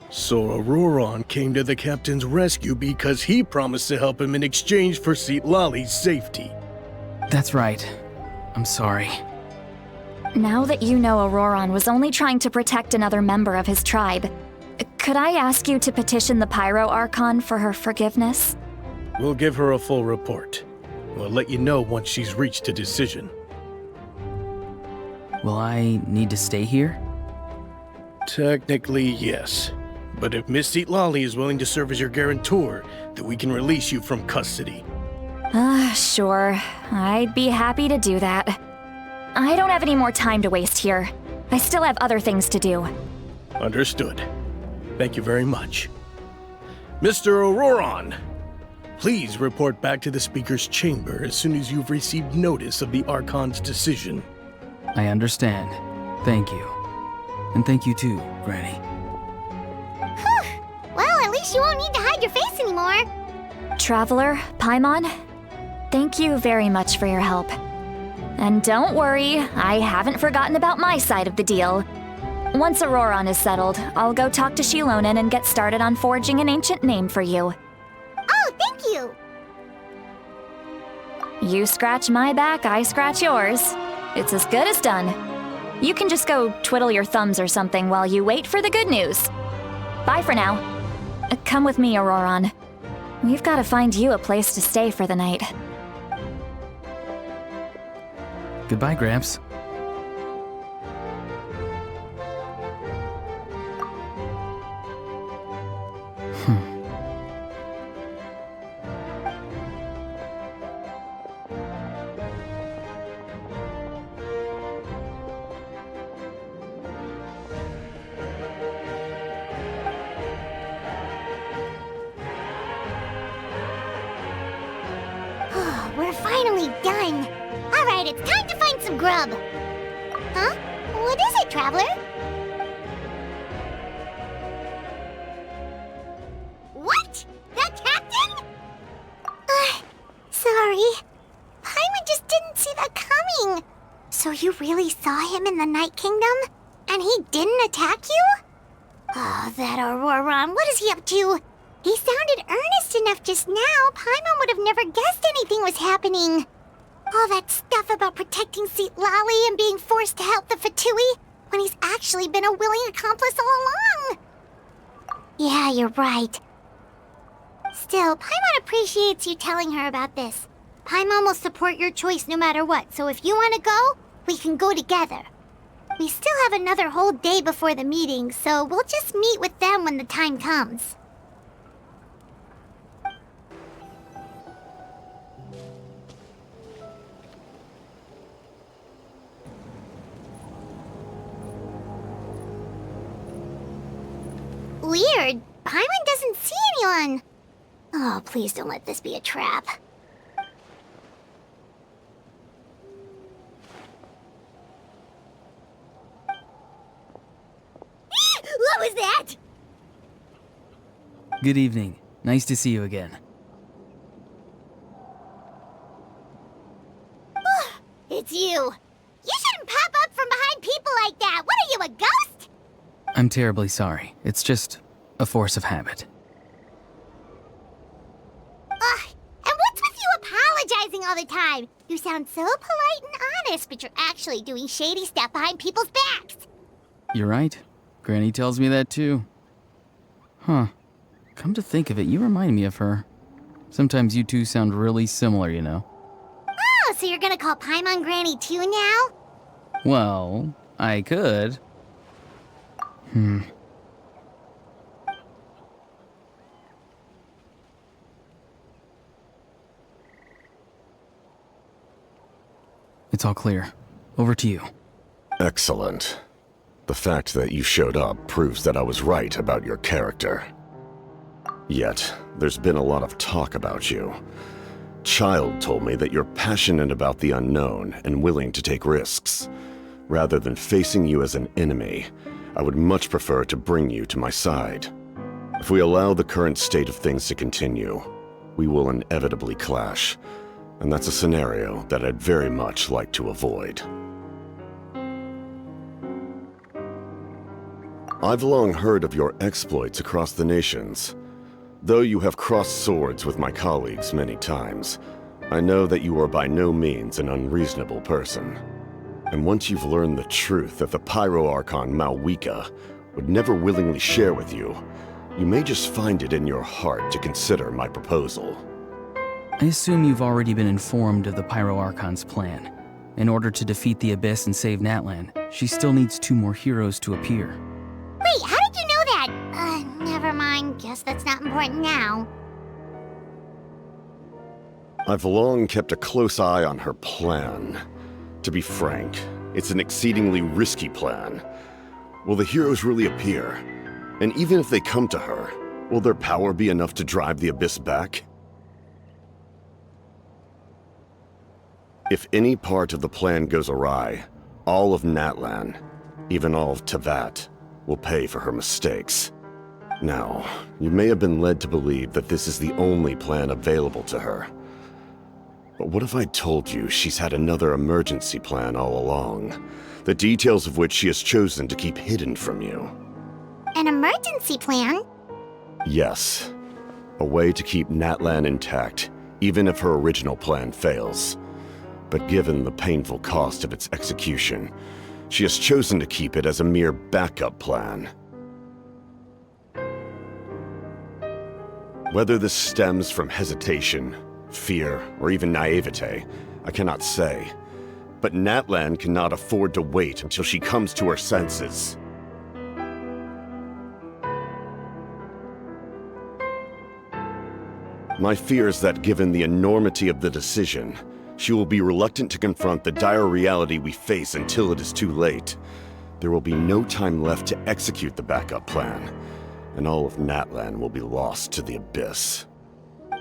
So Auroron came to the captain's rescue because he promised to help him in exchange for Citlali's safety. That's right. I'm sorry. Now that you know Auroron was only trying to protect another member of his tribe, could I ask you to petition the Pyro Archon for her forgiveness? We'll give her a full report. We'll let you know once she's reached a decision. Will I need to stay here? Technically, yes. But if Miss Citlali is willing to serve as your guarantor, then we can release you from custody. Sure. I'd be happy to do that. I don't have any more time to waste here. I still have other things to do. Understood. Thank you very much. Mr. Auroron, please report back to the Speaker's chamber as soon as you've received notice of the Archon's decision. I understand. Thank you. And thank you too, Granny. Well, at least you won't need to hide your face anymore. Traveler, Paimon, thank you very much for your help. And don't worry, I haven't forgotten about my side of the deal. Once Auroron is settled, I'll go talk to Shilonen and get started on forging an ancient name for you. Oh, thank you. You scratch my back, I scratch yours. It's as good as done. You can just go twiddle your thumbs or something while you wait for the good news. Bye for now. Come with me, Auroron. We've got to find you a place to stay for the night. Goodbye, Gramps. We're finally done. All right, it's time to find some grub. Huh? What is it, Traveler? What? The captain? Sorry. Paimon just didn't see that coming. So you really saw him in the Night Kingdom? And he didn't attack you? Oh, that Auroron, what is he up to? He sounded earnest enough just now. Paimon would have never guessed anything was happening. All that stuff about protecting Citlali and being forced to help the Fatui when he's actually been a willing accomplice all along. Yeah, you're right. Still, Paimon appreciates you telling her about this. Paimon will support your choice no matter what, so if you want to go, we can go together. We still have another whole day before the meeting, so we'll just meet with them when the time comes. Weird. Paimon doesn't see anyone. Oh, please don't let this be a trap. What was that? Good evening. Nice to see you again. It's you. You shouldn't pop up from behind people like that. What are you, a ghost? I'm terribly sorry. It's just a force of habit. And what's with you apologizing all the time. You sound so polite and honest, but you're actually doing shady stuff behind people's backs. You're right. Granny tells me that too. Huh. Come to think of it, you remind me of her. Sometimes you two sound really similar, you know. Oh, so you're gonna call Paimon Granny too now? Well, I could. It's all clear. Over to you. Excellent. The fact that you showed up proves that I was right about your character. Yet, there's been a lot of talk about you. Child told me that you're passionate about the unknown and willing to take risks. Rather than facing you as an enemy, I would much prefer to bring you to my side. If we allow the current state of things to continue, we will inevitably clash, and that's a scenario that I'd very much like to avoid. I've long heard of your exploits across the nations. Though you have crossed swords with my colleagues many times, I know that you are by no means an unreasonable person. And once you've learned the truth that the Pyro Archon Malwika would never willingly share with you, you may just find it in your heart to consider my proposal. I assume you've already been informed of the Pyro Archon's plan. In order to defeat the Abyss and save Natlan, she still needs 2 more heroes to appear. Wait, how did you know that? Never mind. Guess that's not important now. I've long kept a close eye on her plan. To be frank, it's an exceedingly risky plan. Will the heroes really appear? And even if they come to her, will their power be enough to drive the Abyss back? If any part of the plan goes awry, all of Natlan, even all of Tevat, will pay for her mistakes. Now, you may have been led to believe that this is the only plan available to her. But what if I told you she's had another emergency plan all along, the details of which she has chosen to keep hidden from you? An emergency plan? Yes. A way to keep Natlan intact, even if her original plan fails. But given the painful cost of its execution, she has chosen to keep it as a mere backup plan. Whether this stems from hesitation, fear, or even naivete, I cannot say. But Natlan cannot afford to wait until she comes to her senses. My fear is that given the enormity of the decision, she will be reluctant to confront the dire reality we face until it is too late. There will be no time left to execute the backup plan, and all of Natlan will be lost to the Abyss.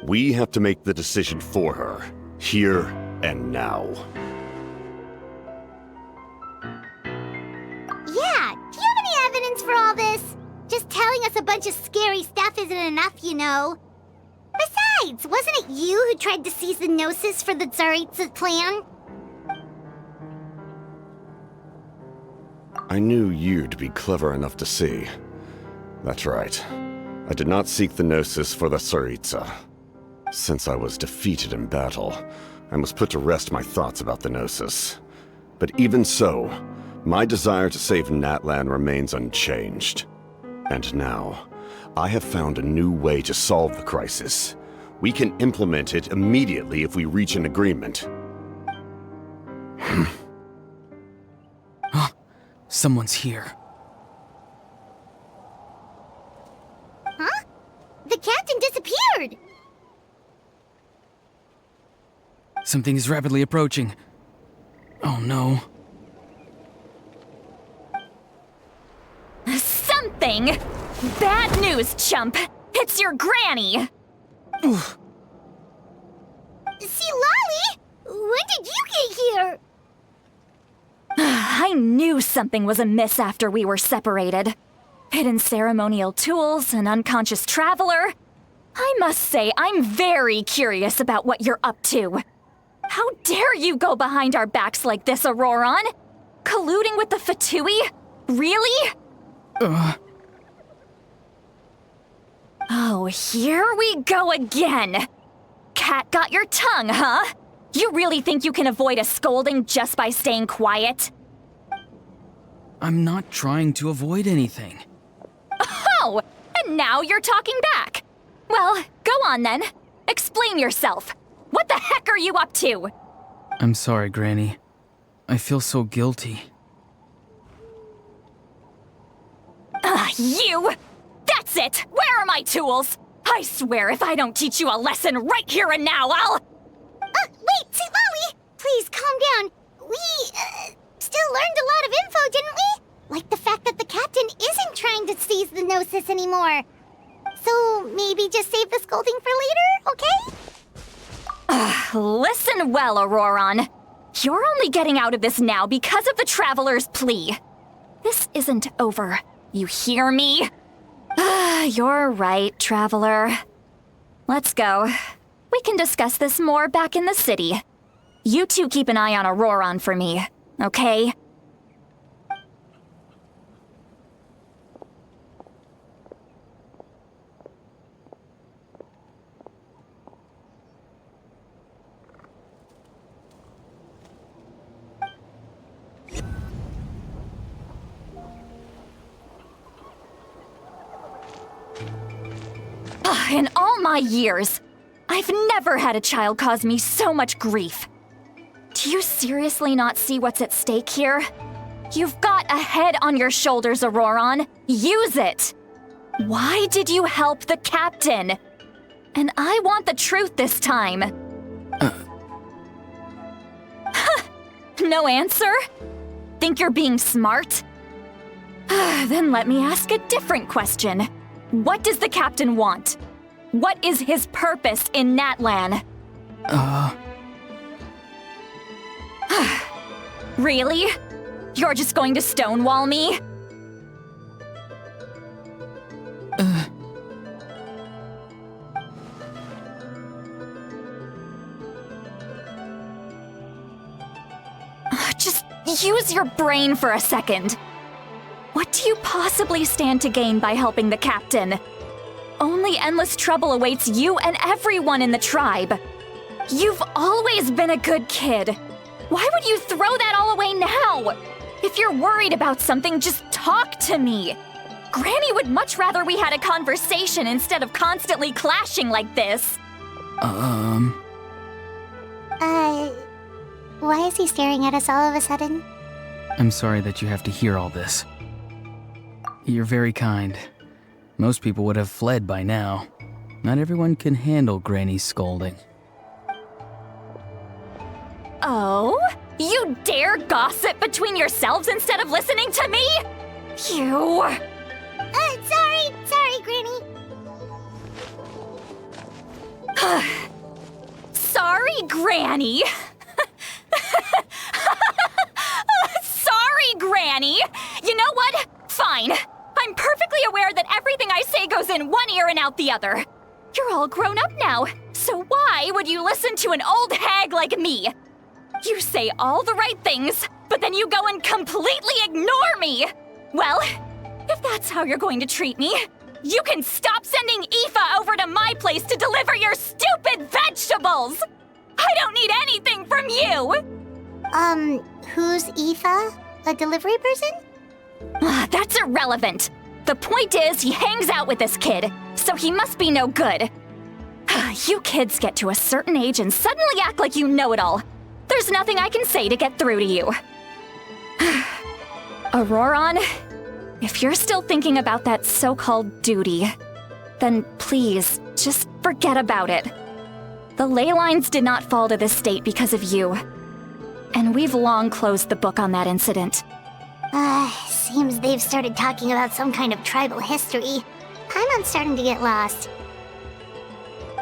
We have to make the decision for her, here and now. Yeah, do you have any evidence for all this? Just telling us a bunch of scary stuff isn't enough, you know. Besides, wasn't it you who tried to seize the Gnosis for the Tsaritsa plan? I knew you'd be clever enough to see. That's right. I did not seek the Gnosis for the Tsaritsa. Since I was defeated in battle, I must put to rest my thoughts about the Gnosis. But even so, my desire to save Natlan remains unchanged. And now, I have found a new way to solve the crisis. We can implement it immediately if we reach an agreement. Someone's here. Huh? The captain disappeared! Something is rapidly approaching. Oh no. Something! Bad news, chump! It's your granny! See, Lolly? When did you get here? I knew something was amiss after we were separated. Hidden ceremonial tools, an unconscious traveler. I must say, I'm very curious about what you're up to. How dare you go behind our backs like this, Auroron? Colluding with the Fatui? Really? Oh, here we go again. Cat got your tongue, huh? You really think you can avoid a scolding just by staying quiet? I'm not trying to avoid anything. Oh, and now you're talking back. Well, go on then. Explain yourself. What the heck are you up to? I'm sorry, Granny. I feel so guilty. You! That's it! Where are my tools? I swear if I don't teach you a lesson right here and now, I'll... Wait, Lolly! Please, calm down. We, still learned a lot of info, didn't we? Like the fact that the captain isn't trying to seize the Gnosis anymore. So, maybe just save the scolding for later, okay? Listen well, Auroron. You're only getting out of this now because of the Traveler's plea. This isn't over. You hear me? You're right, Traveler. Let's go. We can discuss this more back in the city. You two keep an eye on Auroron for me, okay? In all my years, I've never had a child cause me so much grief. Do you seriously not see what's at stake here? You've got a head on your shoulders, Auroron. Use it! Why did you help the captain? And I want the truth this time. No answer? Think you're being smart? Then let me ask a different question. What does the captain want? What is his purpose in Natlan? Really? You're just going to stonewall me? Just use your brain for a second. What do you possibly stand to gain by helping the captain? Only endless trouble awaits you and everyone in the tribe. You've always been a good kid. Why would you throw that all away now? If you're worried about something, just talk to me. Granny would much rather we had a conversation instead of constantly clashing like this. Why is he staring at us all of a sudden? I'm sorry that you have to hear all this. You're very kind. Most people would have fled by now. Not everyone can handle Granny's scolding. Oh? You dare gossip between yourselves instead of listening to me? You... Sorry, Granny. Sorry, Granny. Sorry, Granny. You know what? Fine. I'm perfectly aware that everything I say goes in one ear and out the other. You're all grown up now, so why would you listen to an old hag like me? You say all the right things, but then you go and completely ignore me. Well, if that's how you're going to treat me, you can stop sending Aoife over to my place to deliver your stupid vegetables! I don't need anything from you! Who's Aoife? A delivery person? That's irrelevant. The point is, he hangs out with this kid, so he must be no good. You kids get to a certain age and suddenly act like you know it all. There's nothing I can say to get through to you. Auroron, if you're still thinking about that so-called duty, then please, just forget about it. The ley lines did not fall to this state because of you. And we've long closed the book on that incident. Seems they've started talking about some kind of tribal history. I'm starting to get lost.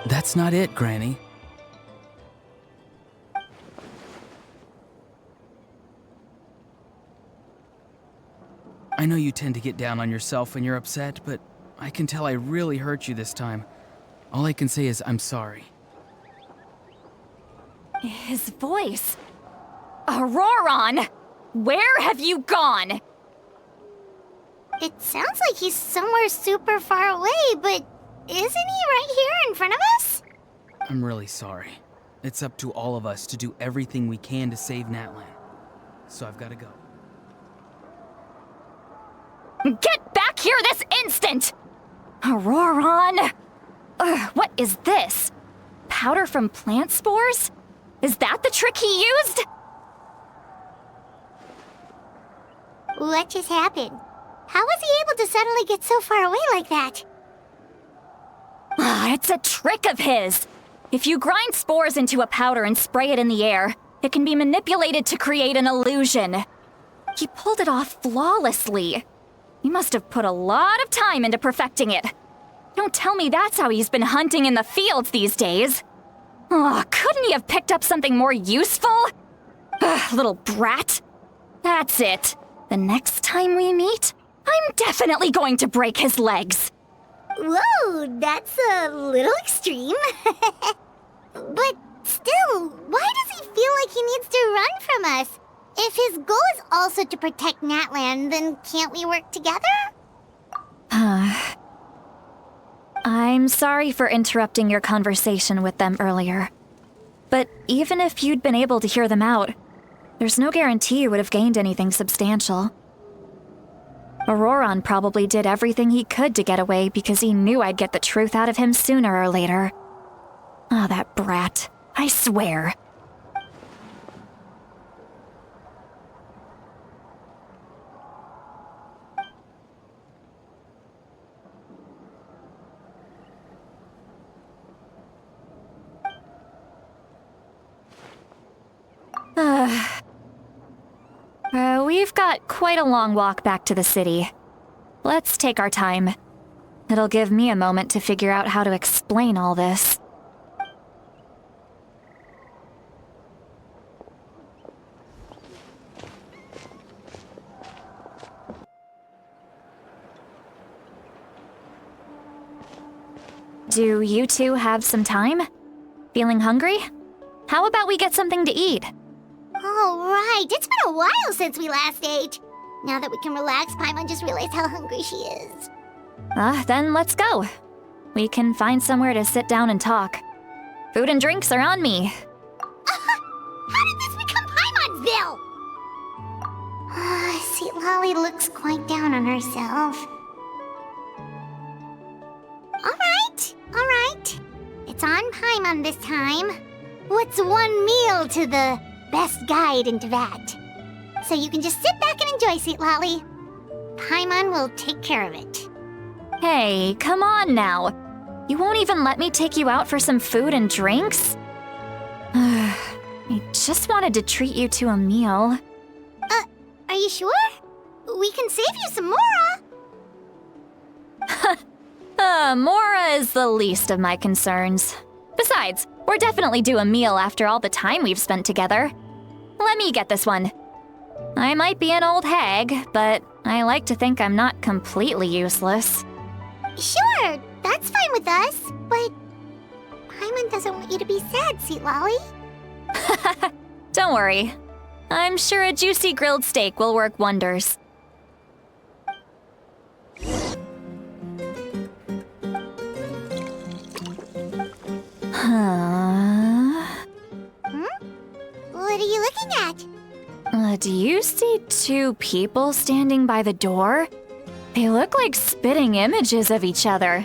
That's not it, Granny. I know you tend to get down on yourself when you're upset, but I can tell I really hurt you this time. All I can say is I'm sorry. His voice. Auroron! Where have you gone? It sounds like he's somewhere super far away, but isn't he right here in front of us? I'm really sorry. It's up to all of us to do everything we can to save Natlan. So I've got to go. Get back here this instant! Auroron! Ugh, what is this? Powder from plant spores? Is that the trick he used? What just happened? How was he able to suddenly get so far away like that? Ah, it's a trick of his. If you grind spores into a powder and spray it in the air, it can be manipulated to create an illusion. He pulled it off flawlessly. He must have put a lot of time into perfecting it. Don't tell me that's how he's been hunting in the fields these days. Oh, couldn't he have picked up something more useful? Ugh, little brat. That's it. The next time we meet, I'm definitely going to break his legs. Whoa, that's a little extreme. But still, why does he feel like he needs to run from us? If his goal is also to protect Natlan, then can't we work together? I'm sorry for interrupting your conversation with them earlier. But even if you'd been able to hear them out, there's no guarantee you would have gained anything substantial. Auroron probably did everything he could to get away because he knew I'd get the truth out of him sooner or later. Ah, that brat. I swear. We've got quite a long walk back to the city. Let's take our time. It'll give me a moment to figure out how to explain all this. Do you two have some time? Feeling hungry? How about we get something to eat? Oh, right. It's been a while since we last ate. Now that we can relax, Paimon just realized how hungry she is. Then let's go. We can find somewhere to sit down and talk. Food and drinks are on me. How did this become Paimon'sville? See, Lolly looks quite down on herself. All right. It's on Paimon this time. What's one meal to the best guide into that? So you can just sit back and enjoy, sweet Lolly. Paimon will take care of it. Hey, come on now. You won't even let me take you out for some food and drinks? I just wanted to treat you to a meal. Are you sure? We can save you some Mora. Mora is the least of my concerns. Besides, we're definitely due a meal after all the time we've spent together. Let me get this one. I might be an old hag, but I like to think I'm not completely useless. Sure, that's fine with us, but Paimon doesn't want you to be sad, sweet Lolly. Don't worry. I'm sure a juicy grilled steak will work wonders. What are you looking at? Do you see two people standing by the door? They look like spitting images of each other.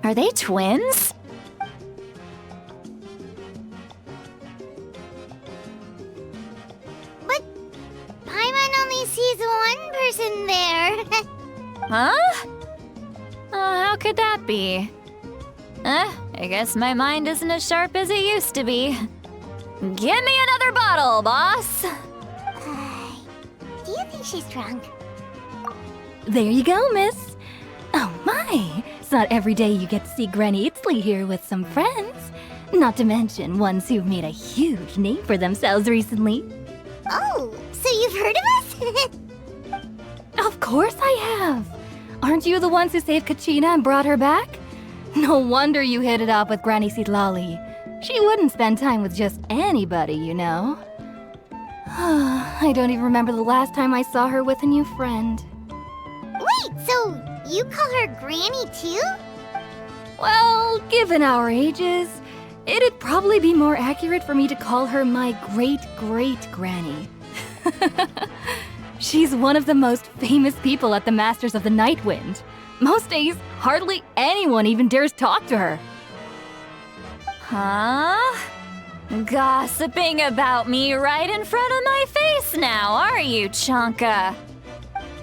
Are they twins? But Paimon only sees one person there. Huh? How could that be? I guess my mind isn't as sharp as it used to be. Give me another bottle, boss! Do you think she's drunk? There you go, miss. Oh my, it's not every day you get to see Granny Itzley here with some friends. Not to mention ones who've made a huge name for themselves recently. Oh, so you've heard of us? Of course I have. Aren't you the ones who saved Kachina and brought her back? No wonder you hit it off with Granny Sidlali. She wouldn't spend time with just anybody, you know. I don't even remember the last time I saw her with a new friend. Wait, so you call her Granny too? Well, given our ages, It'd probably be more accurate for me to call her my great-great-granny. She's one of the most famous people at the Masters of the Nightwind. Most days, hardly anyone even dares talk to her. Huh? Gossiping about me right in front of my face now, are you, Chonka?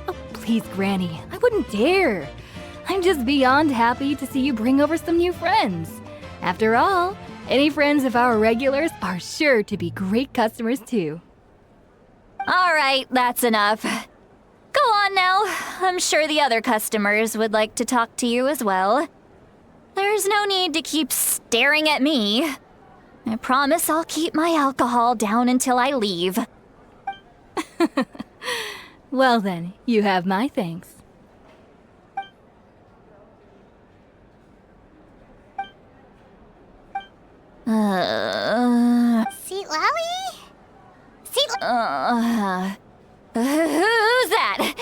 Oh, please, Granny, I wouldn't dare. I'm just beyond happy to see you bring over some new friends. After all, any friends of our regulars are sure to be great customers too. All right, that's enough. Go on now. I'm sure the other customers would like to talk to you as well. There's no need to keep staring at me. I promise I'll keep my alcohol down until I leave. Well then, you have my thanks. Seat Lolly? Seat Who's that?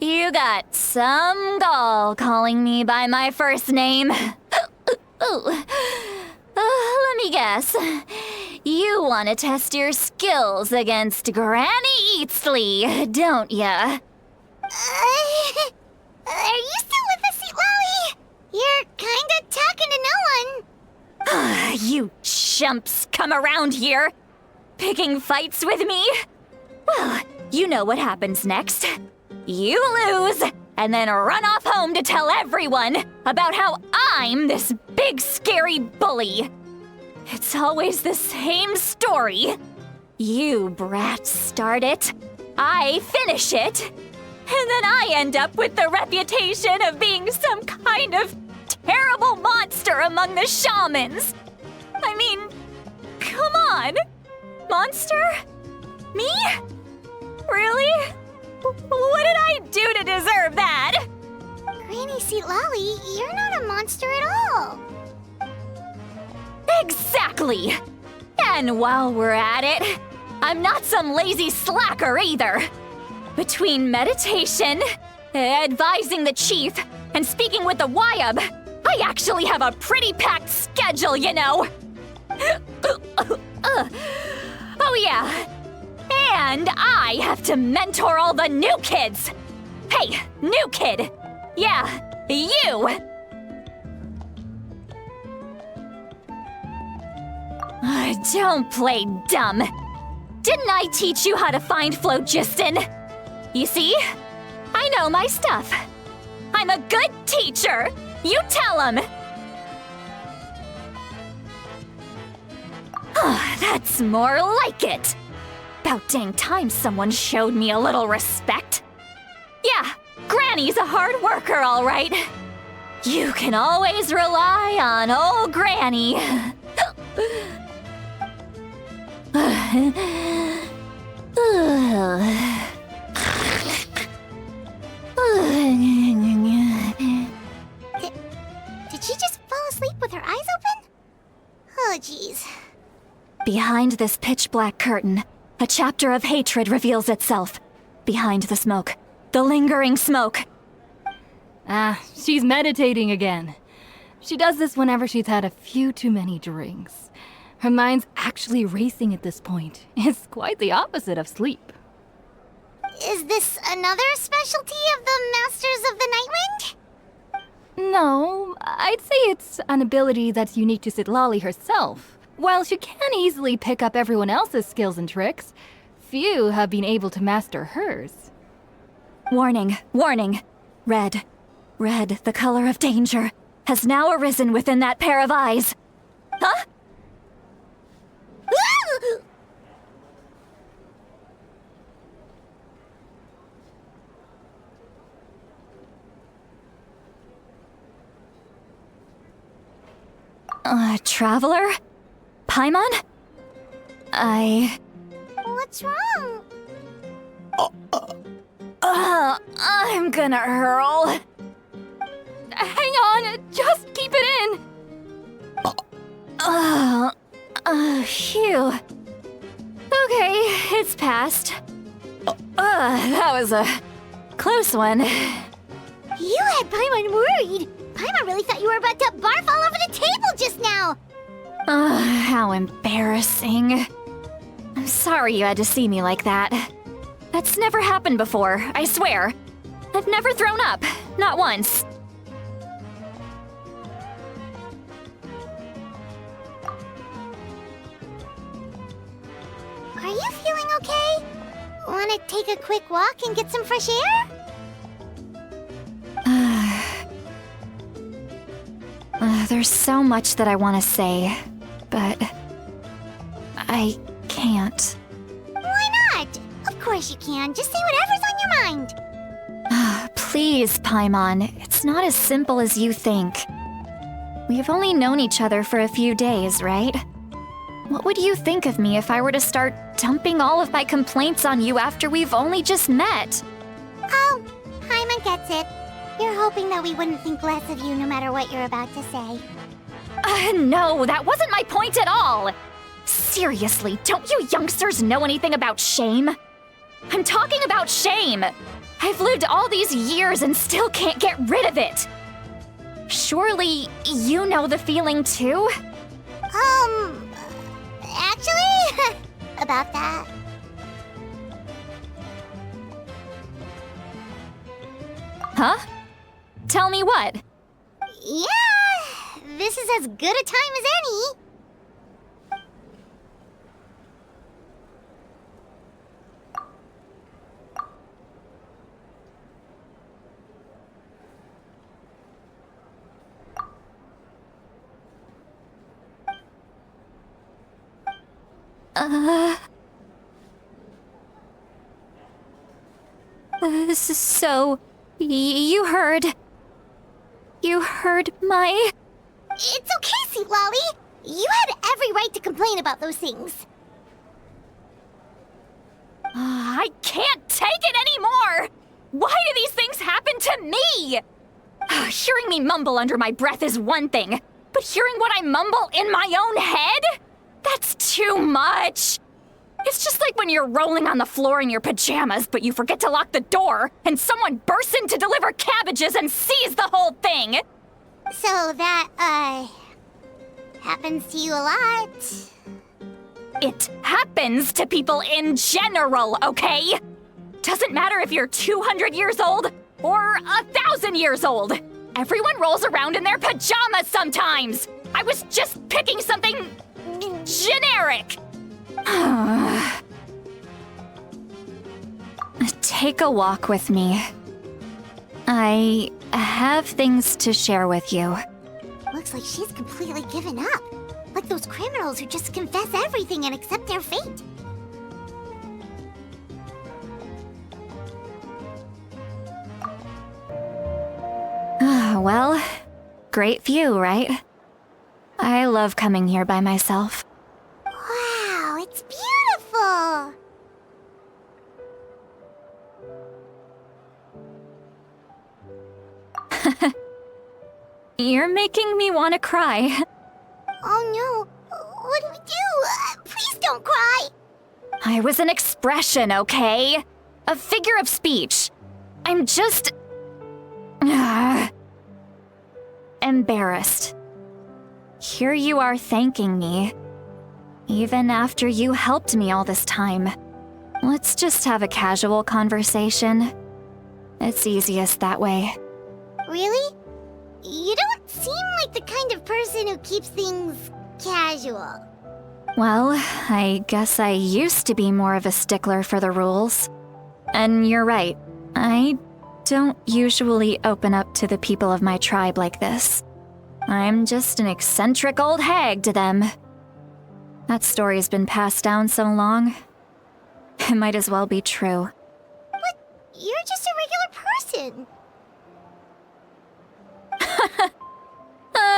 You got some gall calling me by my first name. Let me guess. You want to test your skills against Granny Eatsley, don't ya? Are you still with us, Seat Lolly? You're kinda talking to no one. You chumps come around here, picking fights with me? Well, you know what happens next. You lose, and then run off home to tell everyone about how I'm this big scary bully. It's always the same story. You brats start it, I finish it, and then I end up with the reputation of being some kind of terrible monster among the shamans. I mean, come on. Monster? Me? Really? What did I do to deserve that? Granny Seat Lolly, you're not a monster at all. Exactly! And while we're at it, I'm not some lazy slacker either. Between meditation, advising the chief, and speaking with the Wyab, I actually have a pretty packed schedule, you know. Oh yeah. And I have to mentor all the new kids. Hey, new kid. Yeah, you. Don't play dumb. Didn't I teach you how to find phlogiston? You see? I know my stuff. I'm a good teacher. You tell him. That's more like it. About dang time someone showed me a little respect. Yeah, Granny's a hard worker, all right. You can always rely on old Granny. Did she just fall asleep with her eyes open? Oh, jeez. Behind this pitch-black curtain, a chapter of hatred reveals itself. Behind the smoke, the lingering smoke. She's meditating again. She does this whenever she's had a few too many drinks. Her mind's actually racing at this point. It's quite the opposite of sleep. Is this another specialty of the Masters of the Nightwind? No, I'd say it's an ability that's unique to Citlali herself. While she can easily pick up everyone else's skills and tricks, few have been able to master hers. Warning, warning. Red, the color of danger, has now arisen within that pair of eyes. Huh? Traveler? Paimon? What's wrong? I'm gonna hurl. Hang on, just keep it in. Phew. Okay, it's passed. That was a close one. You had Paimon worried. Paimon really thought you were about to barf all over the table just now! How embarrassing. I'm sorry you had to see me like that. That's never happened before, I swear. I've never thrown up, not once. Are you feeling okay? Wanna take a quick walk and get some fresh air? There's so much that I want to say, but I can't. Why not? Of course you can. Just say whatever's on your mind. Please, Paimon, it's not as simple as you think. We've only known each other for a few days, right? What would you think of me if I were to start dumping all of my complaints on you after we've only just met? Oh, Paimon gets it. You're hoping that we wouldn't think less of you no matter what you're about to say. No, that wasn't my point at all! Seriously, don't you youngsters know anything about shame? I'm talking about shame! I've lived all these years and still can't get rid of it! Surely, you know the feeling too? Actually, about that. Huh? Tell me what? Yeah, this is as good a time as any. So, you heard my... It's okay, Sweet Lolly. You had every right to complain about those things. I can't take it anymore! Why do these things happen to me? Hearing me mumble under my breath is one thing, but hearing what I mumble in my own head? That's too much! It's just like when you're rolling on the floor in your pajamas, but you forget to lock the door, and someone bursts in to deliver cabbages and sees the whole thing! So that, happens to you a lot. It happens to people in general, okay? Doesn't matter if you're 200 years old or 1,000 years old. Everyone rolls around in their pajamas sometimes. I was just picking something generic. Take a walk with me. I have things to share with you. Looks like she's completely given up. Like those criminals who just confess everything and accept their fate. Well, great view, right? I love coming here by myself. Wow, it's beautiful! You're making me want to cry. Oh no, what do we do? Please don't cry! I was an expression, okay? A figure of speech. I'm just... embarrassed. Here you are thanking me. Even after you helped me all this time. Let's just have a casual conversation. It's easiest that way. Really? You don't seem like the kind of person who keeps things casual. Well, I guess I used to be more of a stickler for the rules. And you're right, I don't usually open up to the people of my tribe like this. I'm just an eccentric old hag to them. That story's been passed down so long. It might as well be true. But you're just a regular person.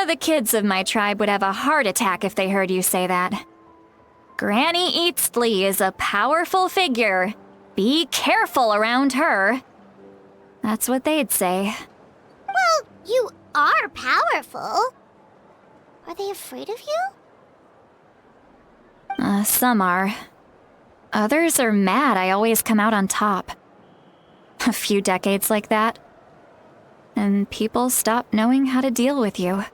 The kids of my tribe would have a heart attack if they heard you say that. Granny Eatsley is a powerful figure. Be careful around her. That's what they'd say. Well, you are powerful. Are they afraid of you? Some are. Others are mad I always come out on top. A few decades like that. and people stop knowing how to deal with you.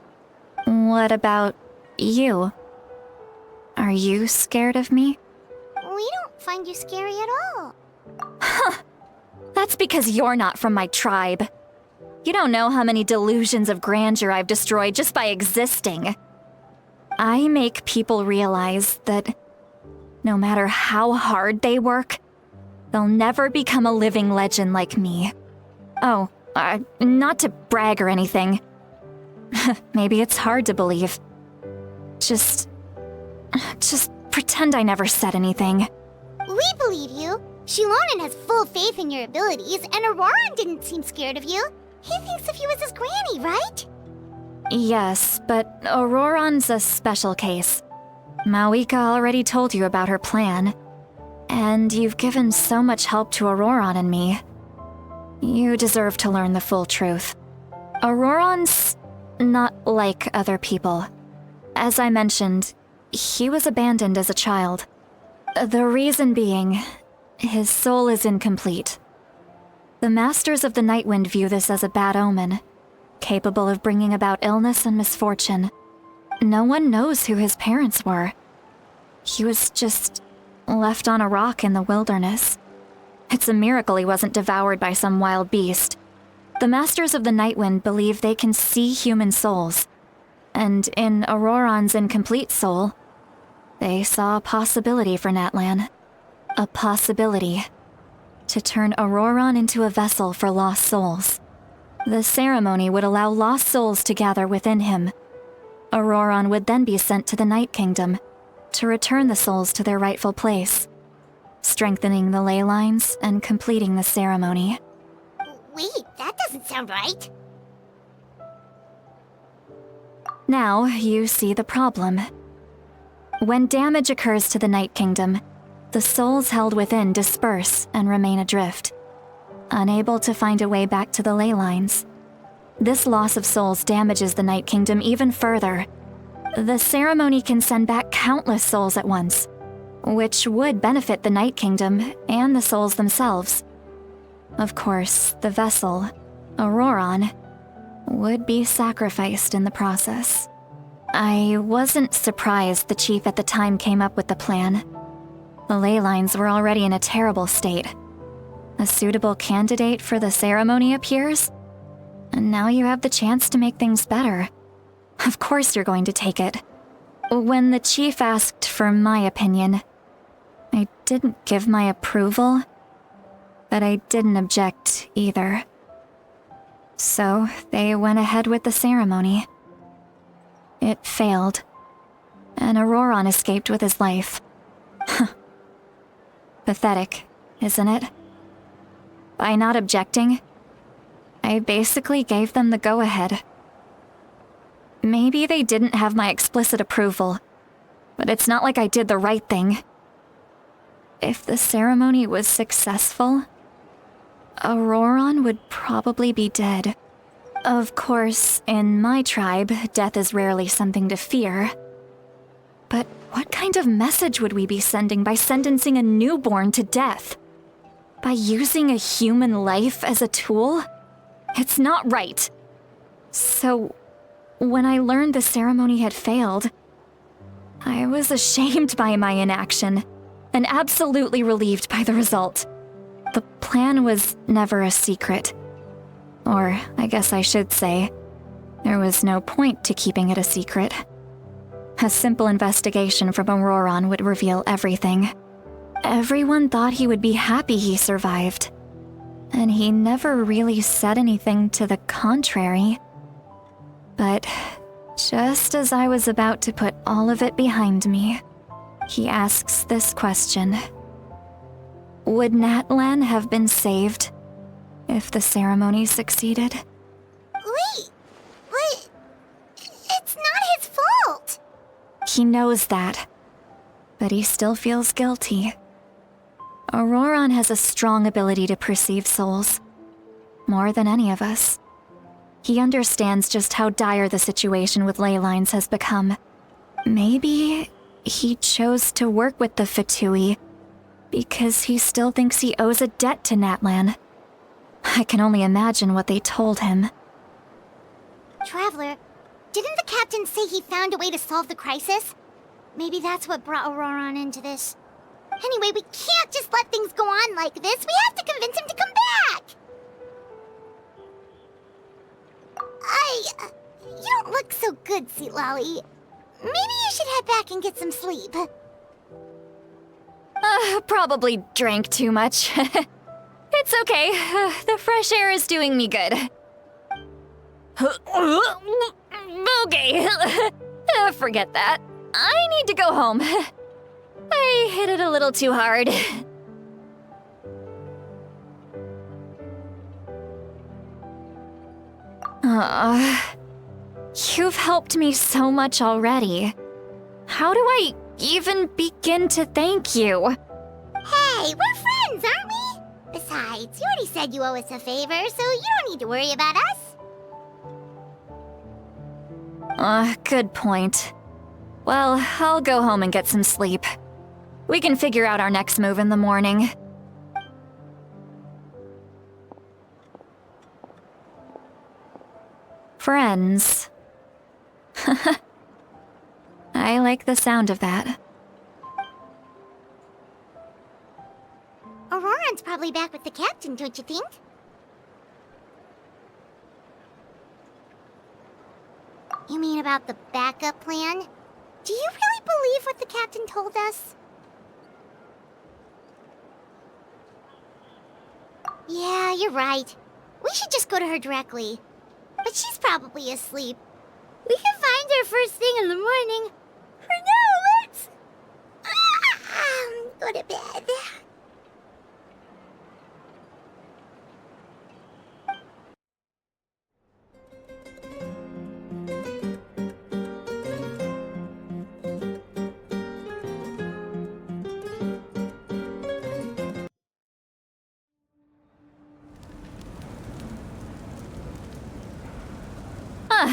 What about you? Are you scared of me? We don't find you scary at all. That's because you're not from my tribe. You don't know how many delusions of grandeur I've destroyed just by existing. I make people realize that no matter how hard they work, they'll never become a living legend like me. Oh, not to brag or anything. Maybe it's hard to believe. Just pretend I never said anything. We believe you. Shilonen has full faith in your abilities, and Auroran didn't seem scared of you. He thinks of you as his granny, right? Yes, but Auroran's a special case. Mawika already told you about her plan. And you've given so much help to Auroran and me. You deserve to learn the full truth. Auroran's not like other people. As I mentioned, he was abandoned as a child. The reason being, his soul is incomplete. The Masters of the Nightwind view this as a bad omen, capable of bringing about illness and misfortune. No one knows who his parents were. He was just left on a rock in the wilderness. It's a miracle he wasn't devoured by some wild beast. The Masters of the Nightwind believe they can see human souls, and in Auroran's incomplete soul, they saw a possibility for Natlan. A possibility to turn Auroran into a vessel for lost souls. The ceremony would allow lost souls to gather within him. Auroran would then be sent to the Night Kingdom to return the souls to their rightful place, strengthening the ley lines and completing the ceremony. Wait, that doesn't sound right. Now you see the problem. When damage occurs to the Night Kingdom, the souls held within disperse and remain adrift, unable to find a way back to the ley lines. This loss of souls damages the Night Kingdom even further. The ceremony can send back countless souls at once, which would benefit the Night Kingdom and the souls themselves. Of course, the vessel, Auroran, would be sacrificed in the process. I wasn't surprised the chief at the time came up with the plan. The ley lines were already in a terrible state. A suitable candidate for the ceremony appears, and now you have the chance to make things better. Of course you're going to take it. When the chief asked for my opinion, I didn't give my approval, but I didn't object either. So they went ahead with the ceremony. It failed, and Auroran escaped with his life. Pathetic, isn't it? By not objecting, I basically gave them the go-ahead. Maybe they didn't have my explicit approval, but it's not like I did the right thing. If the ceremony was successful, Auroran would probably be dead. Of course, in my tribe, death is rarely something to fear. But what kind of message would we be sending by sentencing a newborn to death? By using a human life as a tool? It's not right. So, when I learned the ceremony had failed, I was ashamed by my inaction, and absolutely relieved by the result. The plan was never a secret. Or, I guess I should say, there was no point to keeping it a secret. A simple investigation from Auroran would reveal everything. Everyone thought he would be happy he survived, and he never really said anything to the contrary. But just as I was about to put all of it behind me, he asks this question. Would Natlan have been saved if the ceremony succeeded? Wait, what? It's not his fault. He knows that, but he still feels guilty. Auroran has a strong ability to perceive souls, more than any of us. He understands just how dire the situation with ley lines has become. Maybe he chose to work with the Fatui because he still thinks he owes a debt to Natlan. I can only imagine what they told him. Traveler, didn't the captain say he found a way to solve the crisis? Maybe that's what brought Auroron into this. Anyway, we can't just let things go on like this. We have to convince him to come back! You don't look so good, Sealali. Maybe you should head back and get some sleep. Probably drank too much. It's okay. The fresh air is doing me good. Okay. Forget that. I need to go home. I hit it a little too hard. You've helped me so much already. How do I even begin to thank you? Hey, we're friends, aren't we? Besides, you already said you owe us a favor, so you don't need to worry about us. Good point. Well, I'll go home and get some sleep. We can figure out our next move in the morning. Friends. I like the sound of that. Auroron's probably back with the captain, don't you think? You mean about the backup plan? Do you really believe what the captain told us? Yeah, you're right. We should just go to her directly. But she's probably asleep. We can find her first thing in the morning. For now, let's... go to bed.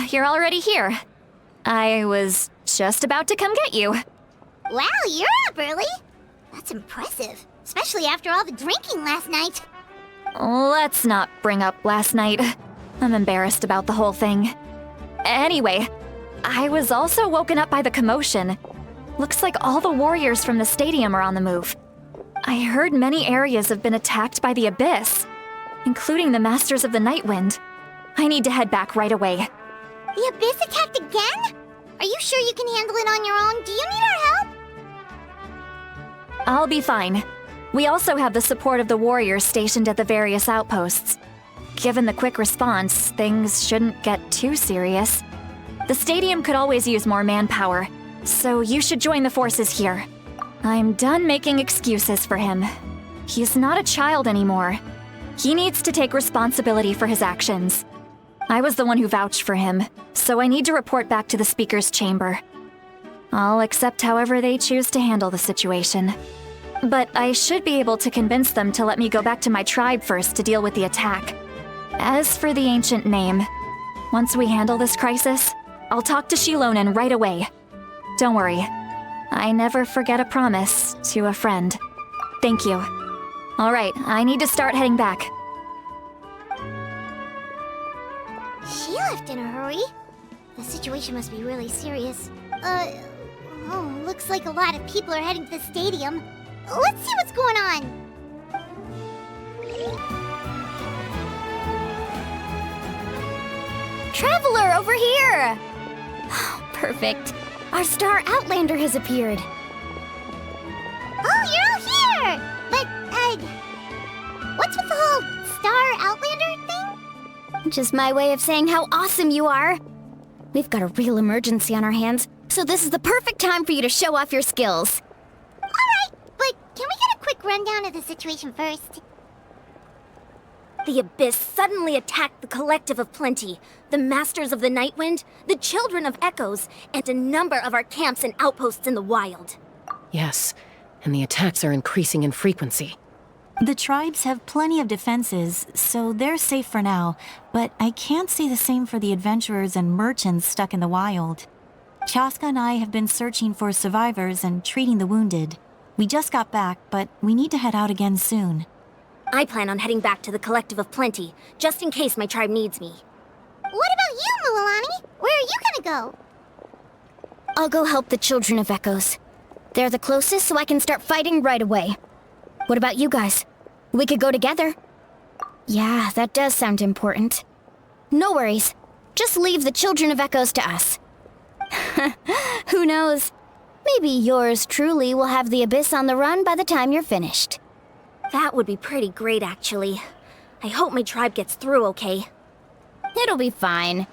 You're already here. I was just about to come get you. Wow, you're up early. That's impressive, especially after all the drinking last night. Let's not bring up last night. I'm embarrassed about the whole thing. Anyway, I was also woken up by the commotion. Looks like all the warriors from the stadium are on the move. I heard many areas have been attacked by the Abyss, including the Masters of the Nightwind. I need to head back right away. The Abyss attacked again? Are you sure you can handle it on your own? Do you need our help? I'll be fine. We also have the support of the warriors stationed at the various outposts. Given the quick response, things shouldn't get too serious. The stadium could always use more manpower, so you should join the forces here. I'm done making excuses for him. He's not a child anymore. He needs to take responsibility for his actions. I was the one who vouched for him, so I need to report back to the Speaker's chamber. I'll accept however they choose to handle the situation. But I should be able to convince them to let me go back to my tribe first to deal with the attack. As for the ancient name, once we handle this crisis, I'll talk to Shilonen right away. Don't worry, I never forget a promise to a friend. Thank you. All right, I need to start heading back. She left in a hurry. The situation must be really serious. Looks like a lot of people are heading to the stadium. Let's see what's going on. Traveler, over here! Perfect. Our Star Outlander has appeared. Oh, you're all here! But, what's with the whole Star Outlander thing? Just my way of saying how awesome you are. We've got a real emergency on our hands, so this is the perfect time for you to show off your skills. Alright, but can we get a quick rundown of the situation first? The Abyss suddenly attacked the Collective of Plenty, the Masters of the Nightwind, the Children of Echoes, and a number of our camps and outposts in the wild. Yes, and the attacks are increasing in frequency. The tribes have plenty of defenses, so they're safe for now, but I can't say the same for the adventurers and merchants stuck in the wild. Chaska and I have been searching for survivors and treating the wounded. We just got back, but we need to head out again soon. I plan on heading back to the Collective of Plenty, just in case my tribe needs me. What about you, Alani. Where are you gonna go? I'll go help the Children of Echoes. They're the closest, so I can start fighting right away. What about you guys? We could go together. Yeah, that does sound important. No worries. Just leave the Children of Echoes to us. Who knows? Maybe yours truly will have the Abyss on the run by the time you're finished. That would be pretty great, actually. I hope my tribe gets through okay. It'll be fine.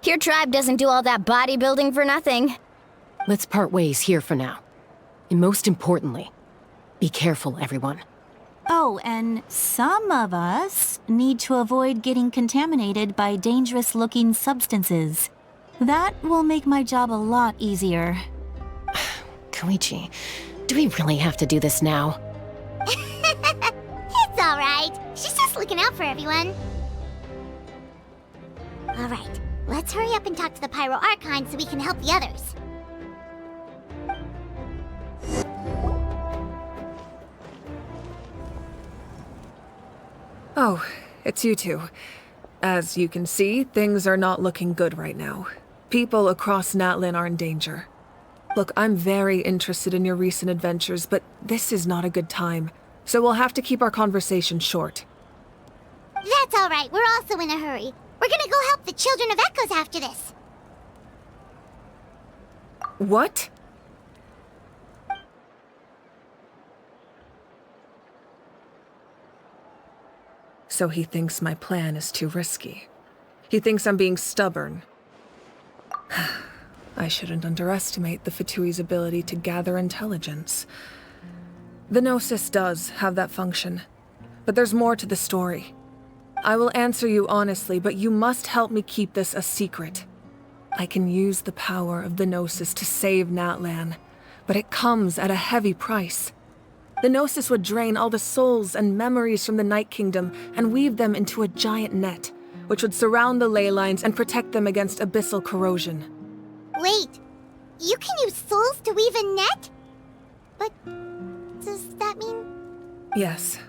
Your tribe doesn't do all that bodybuilding for nothing. Let's part ways here for now. And most importantly, be careful, everyone. Oh, and some of us need to avoid getting contaminated by dangerous-looking substances. That will make my job a lot easier. Koichi, do we really have to do this now? It's alright. She's just looking out for everyone. Alright, let's hurry up and talk to the Pyro Archon so we can help the others. Oh, it's you two. As you can see, things are not looking good right now. People across Natlin are in danger. Look, I'm very interested in your recent adventures, but this is not a good time. So we'll have to keep our conversation short. That's alright, we're also in a hurry. We're gonna go help the Children of Echoes after this. What? So he thinks my plan is too risky. He thinks I'm being stubborn. I shouldn't underestimate the Fatui's ability to gather intelligence. The Gnosis does have that function, but there's more to the story. I will answer you honestly, but you must help me keep this a secret. I can use the power of the Gnosis to save Natlan, but it comes at a heavy price. The Gnosis would drain all the souls and memories from the Night Kingdom and weave them into a giant net, which would surround the ley lines and protect them against abyssal corrosion. Wait, you can use souls to weave a net? But does that mean... Yes.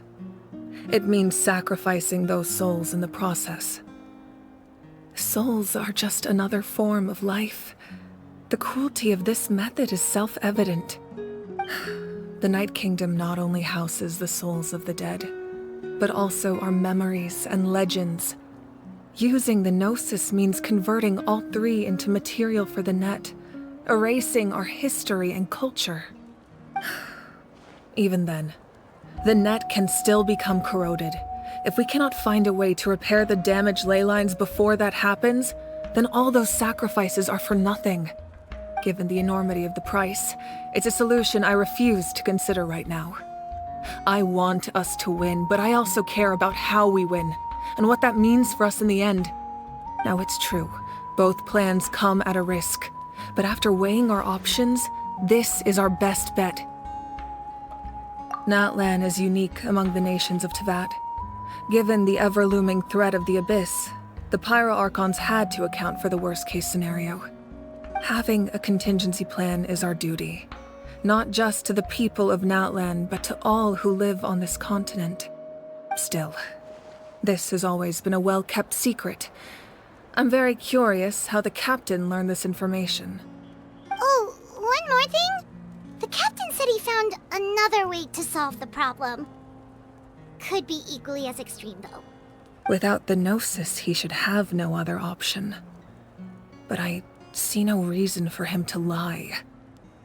It means sacrificing those souls in the process. Souls are just another form of life. The cruelty of this method is self-evident. The Night Kingdom not only houses the souls of the dead, but also our memories and legends. Using the Gnosis means converting all three into material for the net, erasing our history and culture. Even then, the net can still become corroded. If we cannot find a way to repair the damaged ley lines before that happens, then all those sacrifices are for nothing. Given the enormity of the price, it's a solution I refuse to consider right now. I want us to win, but I also care about how we win, and what that means for us in the end. Now it's true, both plans come at a risk, but after weighing our options, this is our best bet. Natlan is unique among the nations of Teyvat. Given the ever-looming threat of the Abyss, the Pyro Archons had to account for the worst-case scenario. Having a contingency plan is our duty, not just to the people of Natlan, but to all who live on this continent. Still, this has always been a well-kept secret. I'm very curious how the captain learned this information. Oh, one more thing? The captain said he found another way to solve the problem. Could be equally as extreme, though. Without the Gnosis, he should have no other option. But I see no reason for him to lie.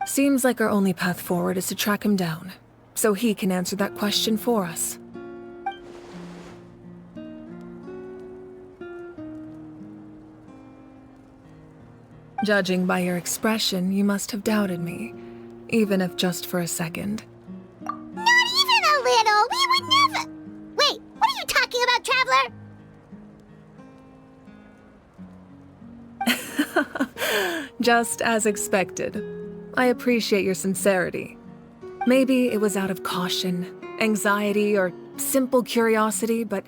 Seems like our only path forward is to track him down, so he can answer that question for us. Judging by your expression, you must have doubted me, even if just for a second. Not even a little! We would never... Wait, what are you talking about, Traveler? Just as expected. I appreciate your sincerity. Maybe it was out of caution, anxiety, or simple curiosity, but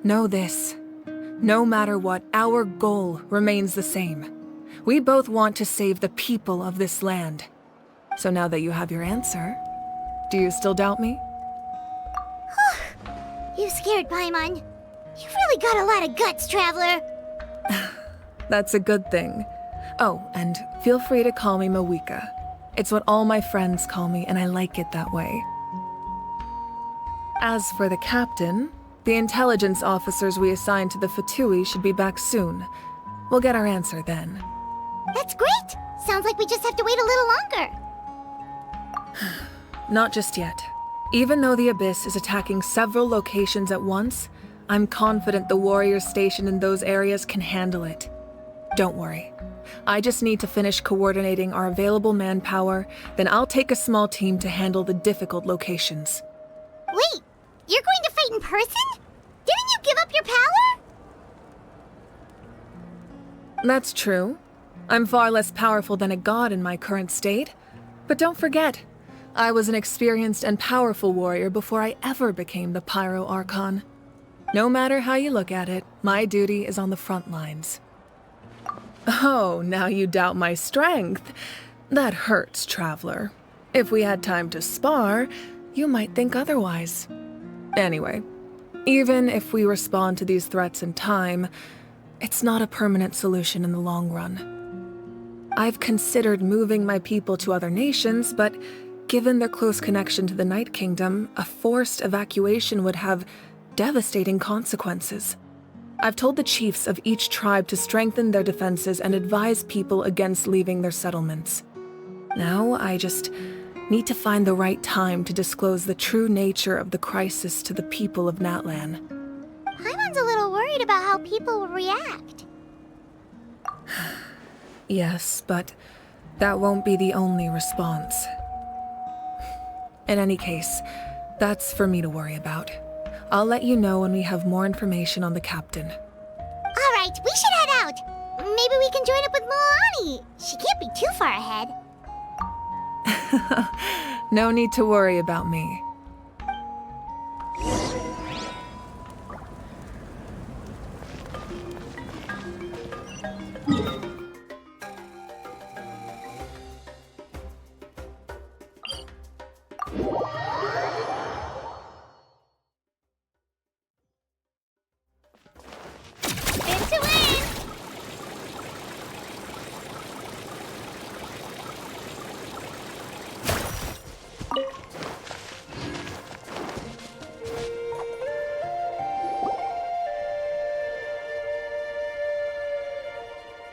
know this. No matter what, our goal remains the same. We both want to save the people of this land. So now that you have your answer, do you still doubt me? You scared Paimon. You've really got a lot of guts, Traveler. That's a good thing. Oh, and feel free to call me Mawika. It's what all my friends call me, and I like it that way. As for the captain, the intelligence officers we assigned to the Fatui should be back soon. We'll get our answer then. That's great! Sounds like we just have to wait a little longer. Not just yet. Even though the Abyss is attacking several locations at once, I'm confident the warriors stationed in those areas can handle it. Don't worry. I just need to finish coordinating our available manpower, then I'll take a small team to handle the difficult locations. Wait, you're going to fight in person? Didn't you give up your power? That's true. I'm far less powerful than a god in my current state. But don't forget, I was an experienced and powerful warrior before I ever became the Pyro Archon. No matter how you look at it, my duty is on the front lines. Oh, now you doubt my strength. That hurts, Traveler. If we had time to spar, you might think otherwise. Anyway, even if we respond to these threats in time, it's not a permanent solution in the long run. I've considered moving my people to other nations, but given their close connection to the Night Kingdom, a forced evacuation would have devastating consequences. I've told the chiefs of each tribe to strengthen their defenses and advise people against leaving their settlements. Now I just need to find the right time to disclose the true nature of the crisis to the people of Natlan. Paimon's a little worried about how people will react. Yes, but that won't be the only response. In any case, that's for me to worry about. I'll let you know when we have more information on the captain. All right, we should head out. Maybe we can join up with Moani. She can't be too far ahead. No need to worry about me.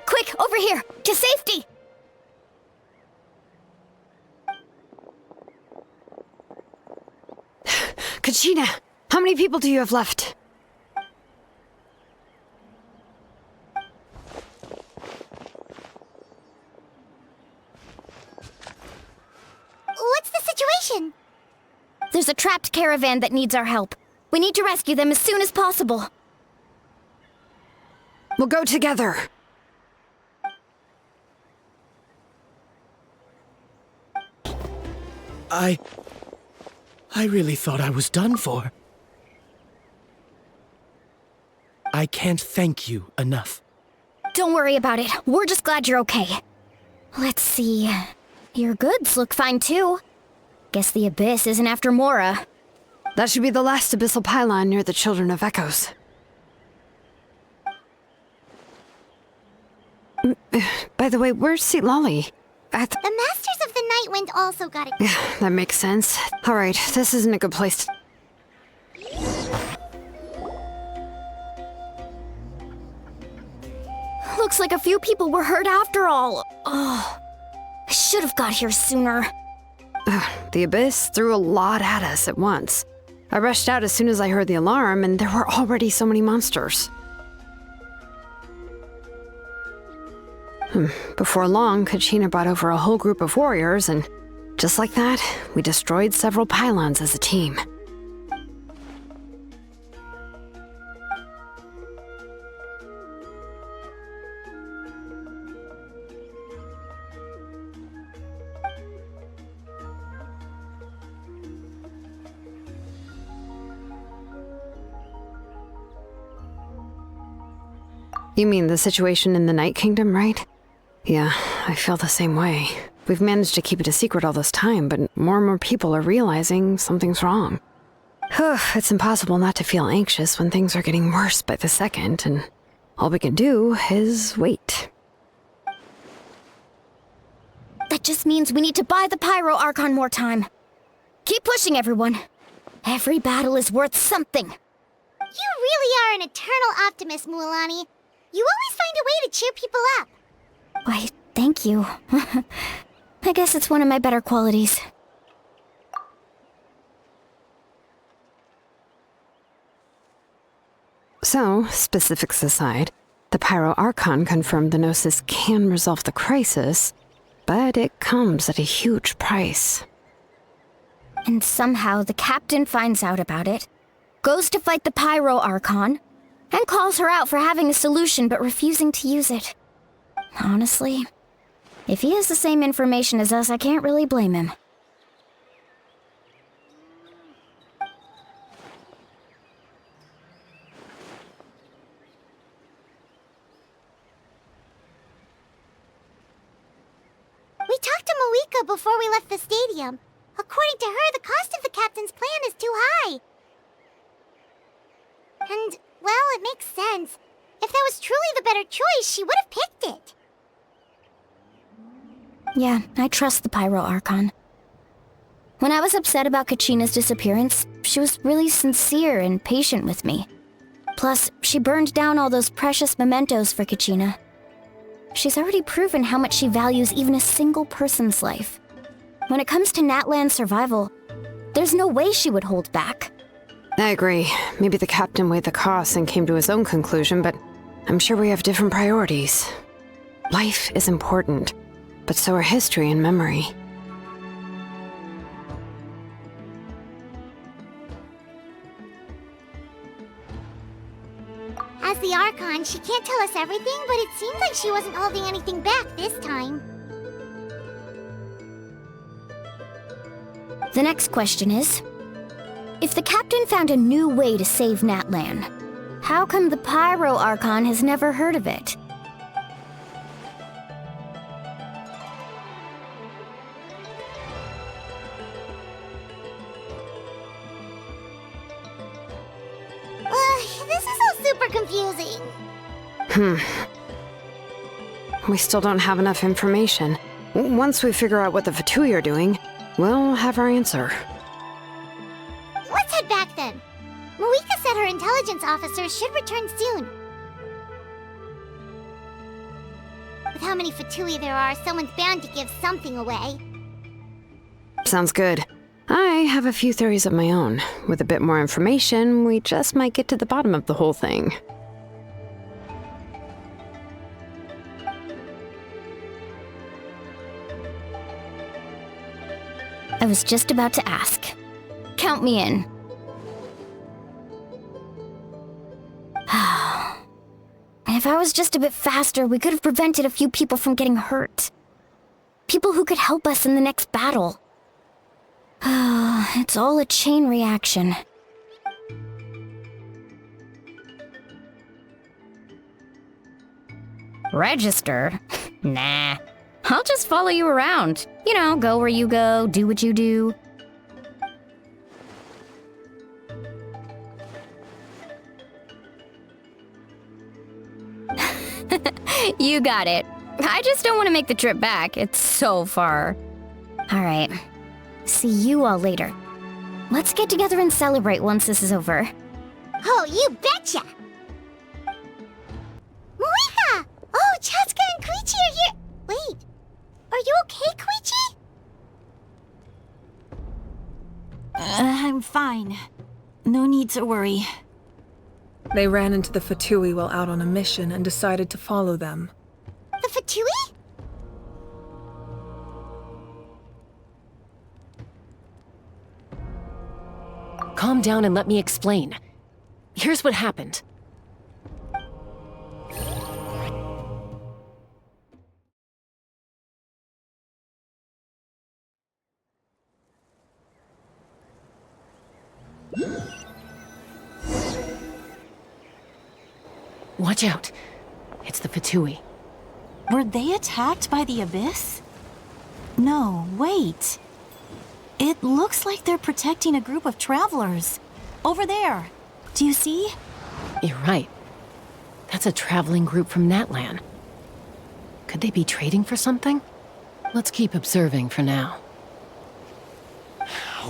Quick, over here! To safety! Kachina, how many people do you have left? What's the situation? There's a trapped caravan that needs our help. We need to rescue them as soon as possible. We'll go together. I really thought I was done for. I can't thank you enough. Don't worry about it. We're just glad you're okay. Let's see. Your goods look fine too. Guess the Abyss isn't after Mora. That should be the last abyssal pylon near the Children of Echoes. By the way, where's Lolly? The Masters of the Night Wind also got it. Yeah, that makes sense. Alright, this isn't a good place to... Looks like a few people were hurt after all. Oh, I should have got here sooner. The Abyss threw a lot at us at once. I rushed out as soon as I heard the alarm, and there were already so many monsters. Before long, Kachina brought over a whole group of warriors, and just like that, we destroyed several pylons as a team. You mean the situation in the Night Kingdom, right? Yeah, I feel the same way. We've managed to keep it a secret all this time, but more and more people are realizing something's wrong. It's impossible not to feel anxious when things are getting worse by the second, and All we can do is wait. That just means we need to buy the Pyro Archon more time. Keep pushing, everyone. Every battle is worth something. You really are an eternal optimist, Mualani. You always find a way to cheer people up. Why, thank you. I guess it's one of my better qualities. So, specifics aside, the Pyro Archon confirmed the Gnosis can resolve the crisis, but it comes at a huge price. And somehow the captain finds out about it, goes to fight the Pyro Archon, and calls her out for having a solution but refusing to use it. Honestly, if he has the same information as us, I can't really blame him. We talked to Moika before we left the stadium. According to her, the cost of the captain's plan is too high. And, well, it makes sense. If that was truly the better choice, she would have picked it. Yeah, I trust the Pyro Archon. When I was upset about Kachina's disappearance, she was really sincere and patient with me. Plus, she burned down all those precious mementos for Kachina. She's already proven how much she values even a single person's life. When it comes to Natlan's survival, there's no way she would hold back. I agree. Maybe the captain weighed the costs and came to his own conclusion, but I'm sure we have different priorities. Life is important, but so are history and memory. As the Archon, she can't tell us everything, but it seems like she wasn't holding anything back this time. The next question is, if the captain found a new way to save Natlan, how come the Pyro Archon has never heard of it? This is all super confusing. We still don't have enough information. Once we figure out what the Fatui are doing, we'll have our answer. Let's head back then. Moika said her intelligence officers should return soon. With how many Fatui there are, someone's bound to give something away. Sounds good. I have a few theories of my own. With a bit more information, we just might get to the bottom of the whole thing. I was just about to ask. Count me in. If I was just a bit faster, we could have prevented a few people from getting hurt. People who could help us in the next battle. It's all a chain reaction. Register? Nah. I'll just follow you around. You know, go where you go, do what you do. You got it. I just don't want to make the trip back. It's so far. Alright. See you all later. Let's get together and celebrate once this is over. Oh, you betcha! Moika! Oh, Chaska and Koichi are here! Wait, are you okay, Koichi? I'm fine. No need to worry. They ran into the Fatui while out on a mission and decided to follow them. The Fatui? Calm down and let me explain. Here's what happened. Watch out. It's the Fatui. Were they attacked by the Abyss? No, wait. It looks like they're protecting a group of travelers. Over there. Do you see? You're right. That's a traveling group from Natlan. Could they be trading for something? Let's keep observing for now.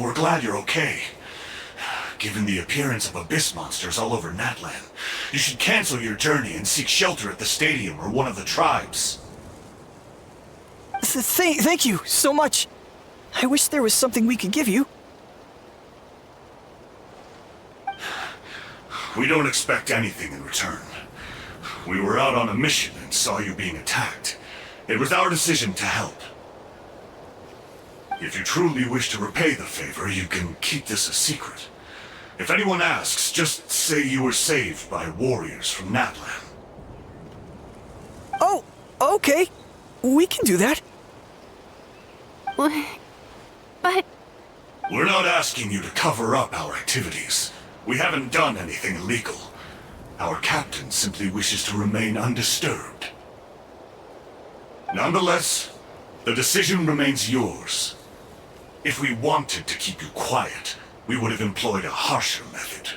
We're glad you're okay. Given the appearance of abyss monsters all over Natlan, you should cancel your journey and seek shelter at the stadium or one of the tribes. Thank you so much. I wish there was something we could give you. We don't expect anything in return. We were out on a mission and saw you being attacked. It was our decision to help. If you truly wish to repay the favor, you can keep this a secret. If anyone asks, just say you were saved by warriors from Natlan. Oh, okay. We can do that. But... We're not asking you to cover up our activities. We haven't done anything illegal. Our captain simply wishes to remain undisturbed. Nonetheless, the decision remains yours. If we wanted to keep you quiet, we would have employed a harsher method.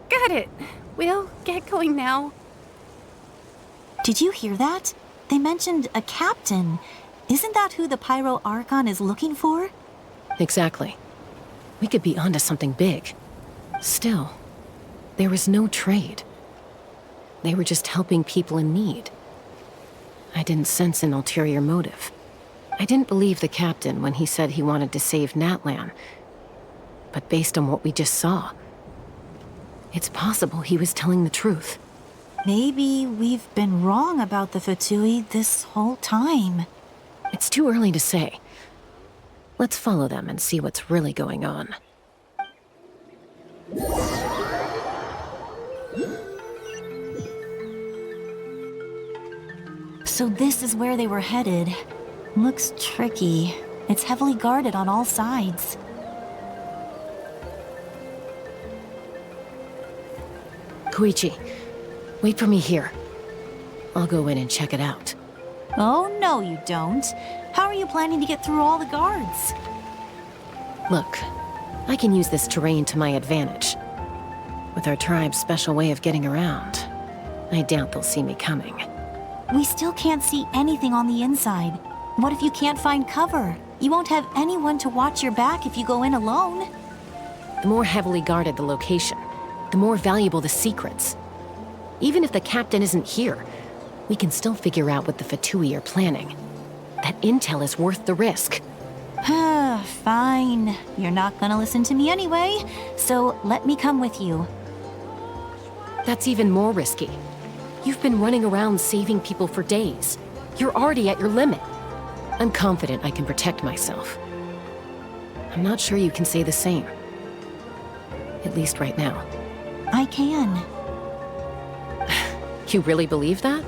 Got it. We'll get going now. Did you hear that? They mentioned a captain. Isn't that who the Pyro Archon is looking for? Exactly. We could be onto something big. Still, there was no trade. They were just helping people in need. I didn't sense an ulterior motive. I didn't believe the captain when he said he wanted to save Natlan. But based on what we just saw, it's possible he was telling the truth. Maybe we've been wrong about the Fatui this whole time. It's too early to say. Let's follow them and see what's really going on. So this is where they were headed. Looks tricky. It's heavily guarded on all sides. Koichi, wait for me here. I'll go in and check it out. Oh, no you don't. How are you planning to get through all the guards? Look, I can use this terrain to my advantage. With our tribe's special way of getting around, I doubt they'll see me coming. We still can't see anything on the inside. What if you can't find cover? You won't have anyone to watch your back if you go in alone. The more heavily guarded the location, the more valuable the secrets. Even if the captain isn't here, we can still figure out what the Fatui are planning. That intel is worth the risk. Fine. You're not gonna listen to me anyway, so let me come with you. That's even more risky. You've been running around saving people for days. You're already at your limit. I'm confident I can protect myself. I'm not sure you can say the same. At least right now. I can. You really believe that?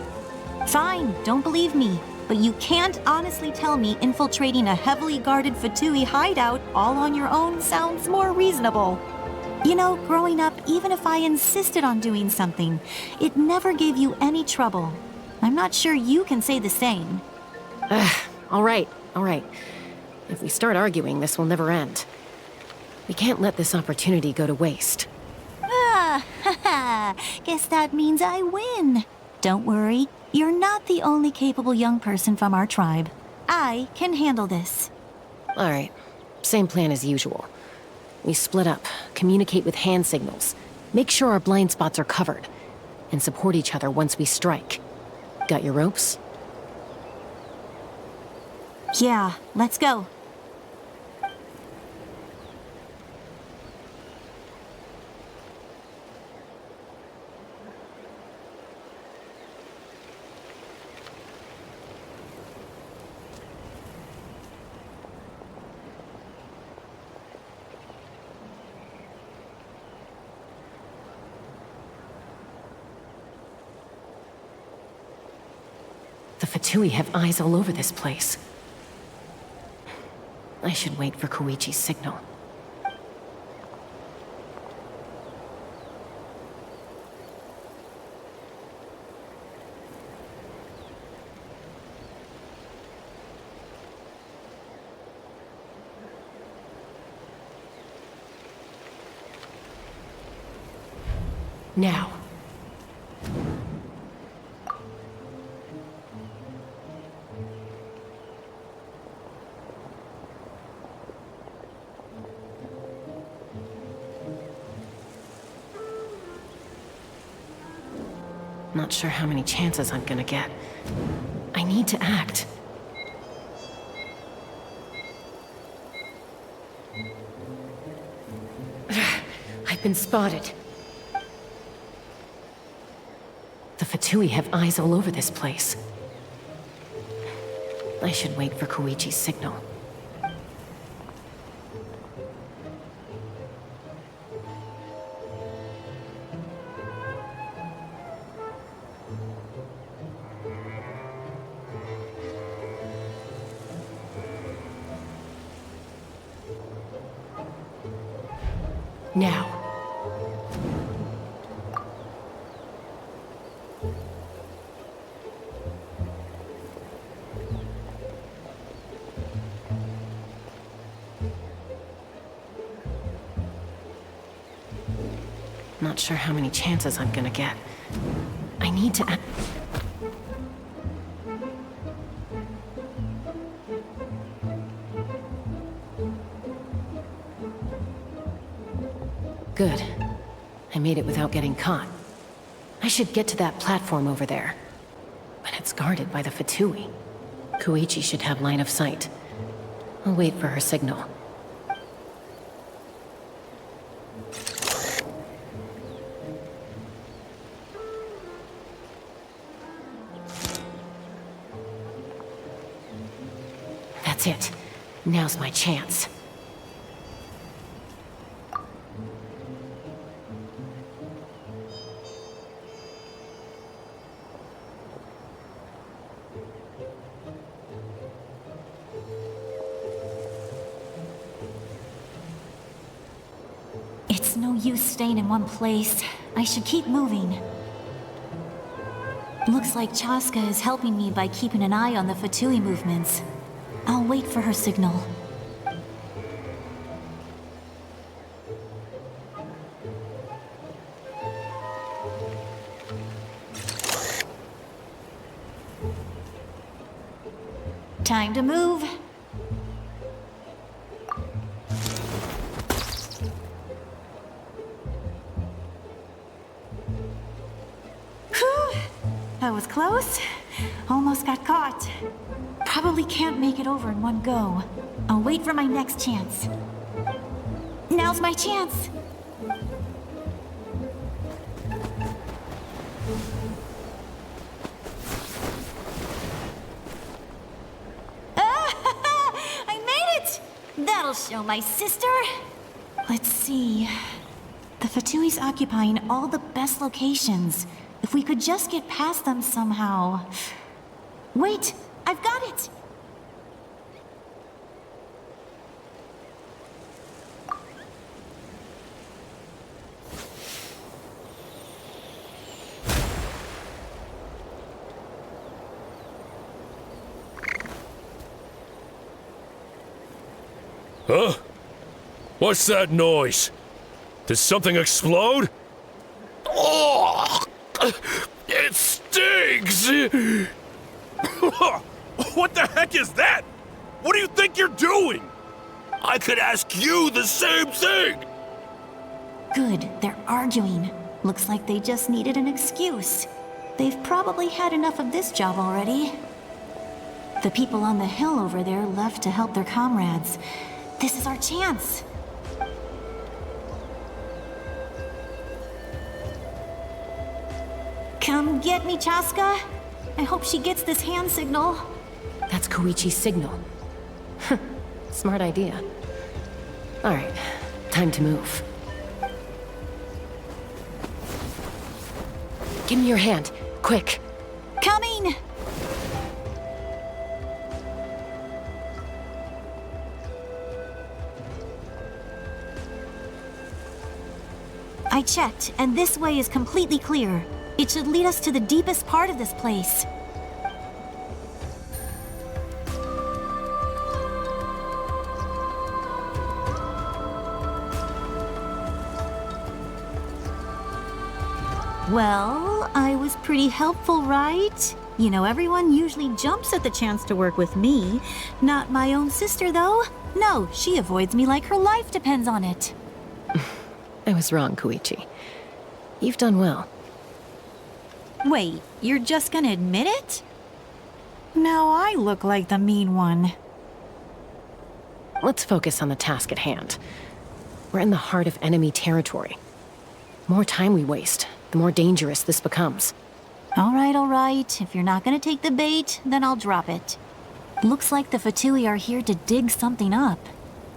Fine, don't believe me. But you can't honestly tell me infiltrating a heavily guarded Fatui hideout all on your own sounds more reasonable. You know, growing up, even if I insisted on doing something, it never gave you any trouble. I'm not sure you can say the same. All right. If we start arguing, this will never end. We can't let this opportunity go to waste. Guess that means I win. Don't worry, you're not the only capable young person from our tribe. I can handle this. All right, same plan as usual. We split up, communicate with hand signals, make sure our blind spots are covered, and support each other once we strike. Got your ropes? Yeah, let's go. The Fatui have eyes all over this place. I should wait for Koichi's signal. Now, Not sure how many chances I'm gonna get. I need to act. I've been spotted. The Fatui have eyes all over this place. I should wait for Koichi's signal. Now. Not sure how many chances I'm gonna get. I need to act. Good. I made it without getting caught. I should get to that platform over there. But it's guarded by the Fatui. Koichi should have line of sight. I'll wait for her signal. That's it. Now's my chance. It's no use staying in one place. I should keep moving. Looks like Chaska is helping me by keeping an eye on the Fatui movements. I'll wait for her signal. Time to move. Whew. That was close. Almost got caught. Probably can't make it over in one go. I'll wait for my next chance. Now's my chance. I made it! That'll show my sister. Let's see. The Fatui's occupying all the best locations. If we could just get past them somehow. Wait! I've got it! Huh? What's that noise? Did something explode? Oh! It stings! What the heck is that? What do you think you're doing? I could ask you the same thing! Good, they're arguing. Looks like they just needed an excuse. They've probably had enough of this job already. The people on the hill over there left to help their comrades. This is our chance. Come get me, Chaska. I hope she gets this hand signal. That's Koichi's signal. Smart idea. Alright, time to move. Give me your hand, quick. Coming! I checked, and this way is completely clear. It should lead us to the deepest part of this place. Well, I was pretty helpful, right? You know, everyone usually jumps at the chance to work with me. Not my own sister, though. No, she avoids me like her life depends on it. I was wrong, Koichi. You've done well. Wait, you're just gonna admit it? Now I look like the mean one. Let's focus on the task at hand. We're in the heart of enemy territory. The more time we waste, the more dangerous this becomes. All right. If you're not gonna take the bait, then I'll drop it. Looks like the Fatui are here to dig something up.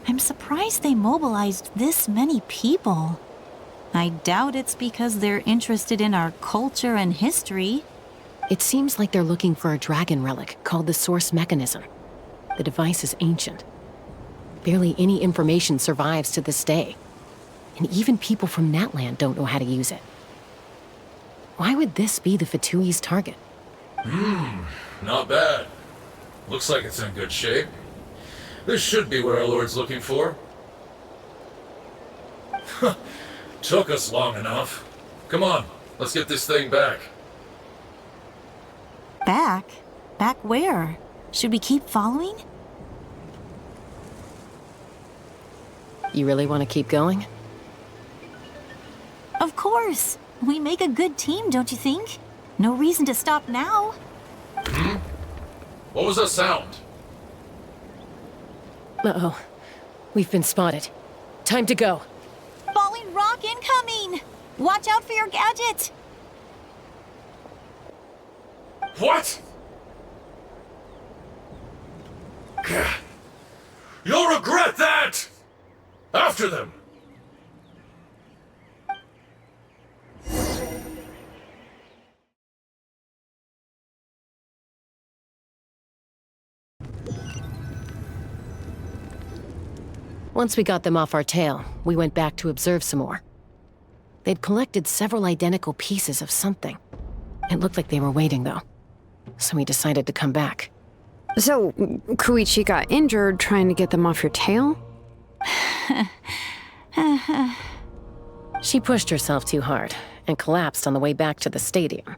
I'm surprised they mobilized this many people. I doubt it's because they're interested in our culture and history. It seems like they're looking for a dragon relic called the Source Mechanism. The device is ancient. Barely any information survives to this day. And even people from Natland don't know how to use it. Why would this be the Fatui's target? Not bad. Looks like it's in good shape. This should be what our Lord's looking for. Took us long enough. Come on, let's get this thing back. Back? Back where? Should we keep following? You really want to keep going? Of course. We make a good team, don't you think? No reason to stop now. What was that sound? Uh-oh. We've been spotted. Time to go. Falling rock incoming! Watch out for your gadget! What? You'll regret that! After them! Once we got them off our tail, we went back to observe some more. They'd collected several identical pieces of something. It looked like they were waiting, though. So we decided to come back. So, Koichi got injured trying to get them off your tail? She pushed herself too hard and collapsed on the way back to the stadium.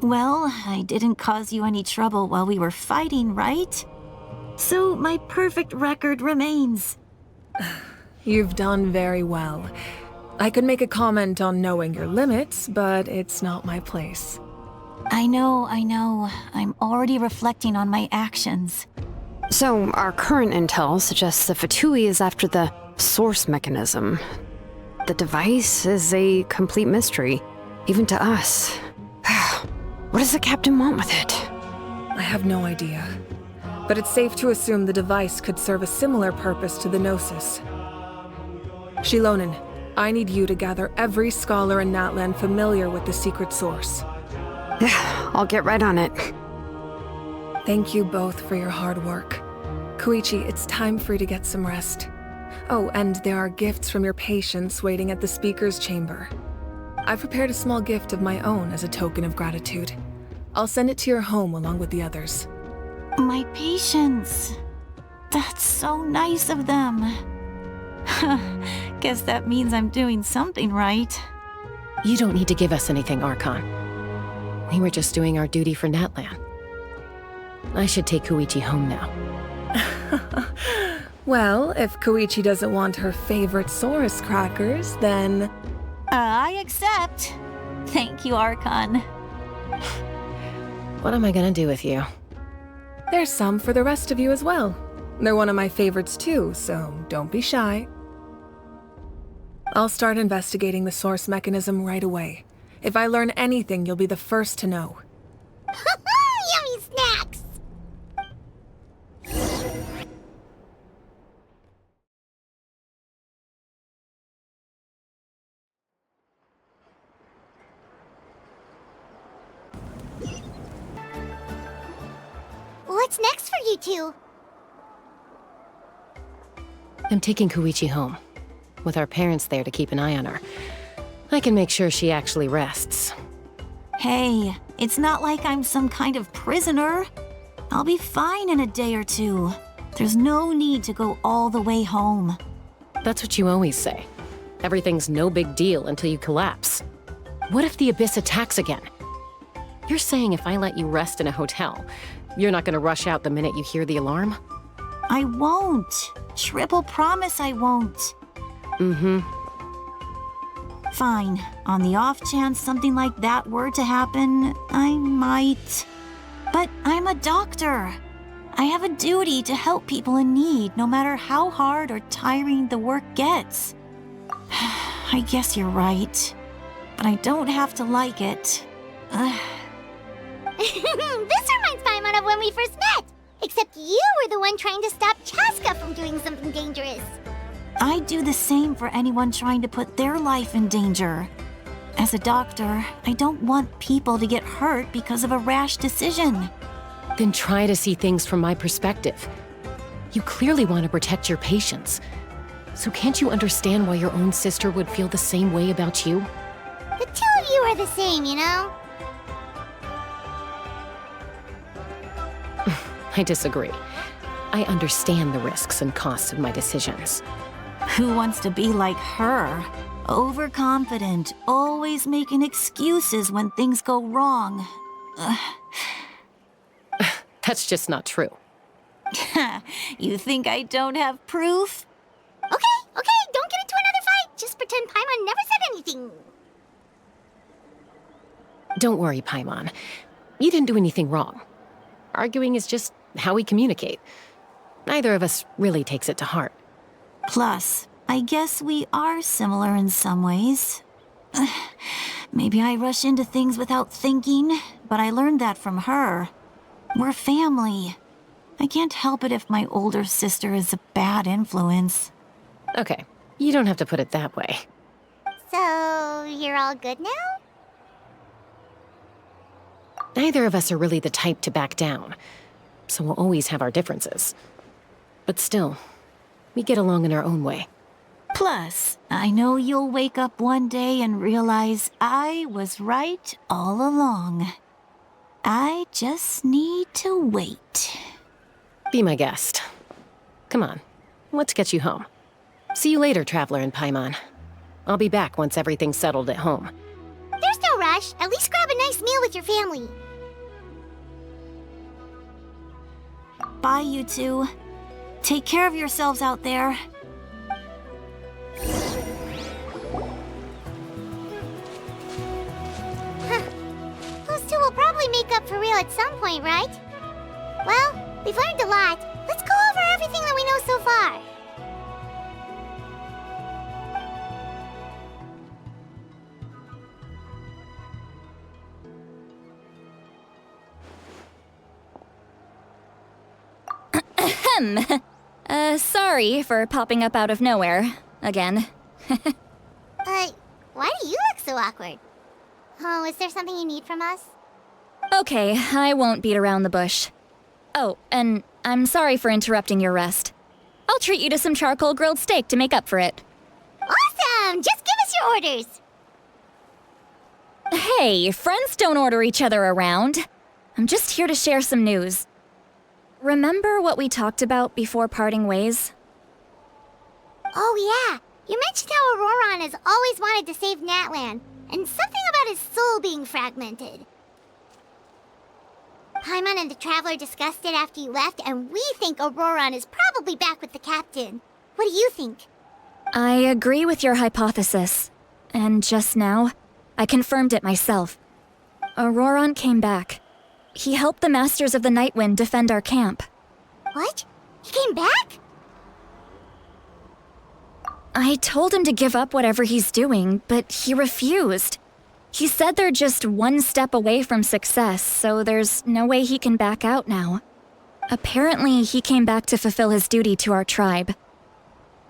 Well, I didn't cause you any trouble while we were fighting, right? So my perfect record remains. You've done very well. I could make a comment on knowing your limits, but it's not my place. I know. I'm already reflecting on my actions. So, our current intel suggests the Fatui is after the Source Mechanism. The device is a complete mystery, even to us. What does the captain want with it? I have no idea. But it's safe to assume the device could serve a similar purpose to the Gnosis. Shilonen, I need you to gather every scholar in Natland familiar with the secret source. Yeah, I'll get right on it. Thank you both for your hard work. Koichi, it's time for you to get some rest. Oh, and there are gifts from your patients waiting at the speaker's chamber. I've prepared a small gift of my own as a token of gratitude. I'll send it to your home along with the others. My patience. That's so nice of them. Guess that means I'm doing something right. You don't need to give us anything, Archon. We were just doing our duty for Natland. I should take Koichi home now. Well, if Koichi doesn't want her favorite Saurus crackers, then... I accept. Thank you, Archon. What am I gonna do with you? There's some for the rest of you as well. They're one of my favorites too, so don't be shy. I'll start investigating the Source Mechanism right away. If I learn anything, you'll be the first to know. Yummy snacks! What's next for you two? I'm taking Koichi home. With our parents there to keep an eye on her, I can make sure she actually rests. Hey, it's not like I'm some kind of prisoner. I'll be fine in a day or two. There's no need to go all the way home. That's what you always say. Everything's no big deal until you collapse. What if the Abyss attacks again? You're saying if I let you rest in a hotel, you're not gonna rush out the minute you hear the alarm? I won't. Triple promise I won't. Fine. On the off chance something like that were to happen, I might. But I'm a doctor. I have a duty to help people in need, no matter how hard or tiring the work gets. I guess you're right. But I don't have to like it. This reminds Paimon of when we first met. Except you were the one trying to stop Chaska from doing something dangerous. I'd do the same for anyone trying to put their life in danger. As a doctor, I don't want people to get hurt because of a rash decision. Then try to see things from my perspective. You clearly want to protect your patients. So can't you understand why your own sister would feel the same way about you? The two of you are the same, you know? I disagree. I understand the risks and costs of my decisions. Who wants to be like her? Overconfident, always making excuses when things go wrong. That's just not true. You think I don't have proof? Okay, don't get into another fight. Just pretend Paimon never said anything. Don't worry, Paimon. You didn't do anything wrong. Arguing is just how we communicate. Neither of us really takes it to heart. Plus, I guess we are similar in some ways. Maybe I rush into things without thinking, but I learned that from her. We're family. I can't help it if my older sister is a bad influence. Okay, you don't have to put it that way. So, you're all good now? Neither of us are really the type to back down, so we'll always have our differences. But still, we get along in our own way. Plus, I know you'll wake up one day and realize I was right all along. I just need to wait. Be my guest. Come on, let's get you home. See you later, Traveler and Paimon. I'll be back once everything's settled at home. There's no rush. At least grab a nice meal with your family. Bye, you two. Take care of yourselves out there. Those two will probably make up for real at some point, right? Well, we've learned a lot. Let's go over everything that we know so far. Sorry for popping up out of nowhere. Again. Why do you look so awkward? Oh, is there something you need from us? Okay, I won't beat around the bush. Oh, and I'm sorry for interrupting your rest. I'll treat you to some charcoal grilled steak to make up for it. Awesome! Just give us your orders! Hey, friends don't order each other around. I'm just here to share some news. Remember what we talked about before parting ways? Oh yeah, you mentioned how Auroron has always wanted to save Natlan, and something about his soul being fragmented. Paimon and the Traveler discussed it after you left, and we think Auroron is probably back with the captain. What do you think? I agree with your hypothesis. And just now, I confirmed it myself. Auroron came back. He helped the Masters of the Nightwind defend our camp. What? He came back? I told him to give up whatever he's doing, but he refused. He said they're just one step away from success, so there's no way he can back out now. Apparently, he came back to fulfill his duty to our tribe.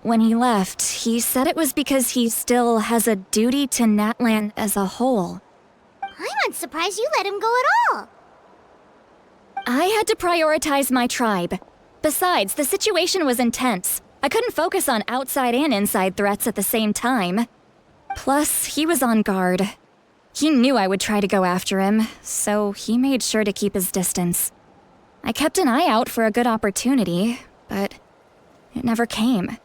When he left, he said it was because he still has a duty to Natlan as a whole. I'm surprised you let him go at all. I had to prioritize my tribe. Besides, the situation was intense. I couldn't focus on outside and inside threats at the same time. Plus, he was on guard. He knew I would try to go after him, so he made sure to keep his distance. I kept an eye out for a good opportunity, but it never came.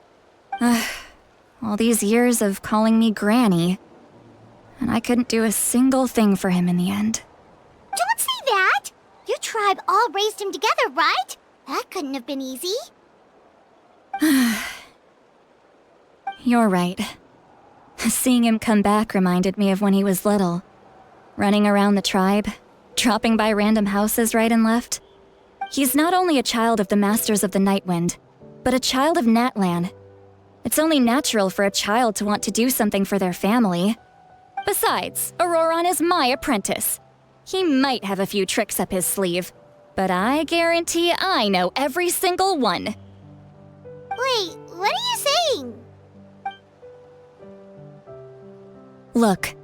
All these years of calling me Granny, and I couldn't do a single thing for him in the end. Don't say that! Your tribe all raised him together, right? That couldn't have been easy. You're right. Seeing him come back reminded me of when he was little. Running around the tribe, dropping by random houses right and left. He's not only a child of the Masters of the Nightwind, but a child of Natlan. It's only natural for a child to want to do something for their family. Besides, Auroron is my apprentice. He might have a few tricks up his sleeve, but I guarantee I know every single one. Wait, what are you saying? Look.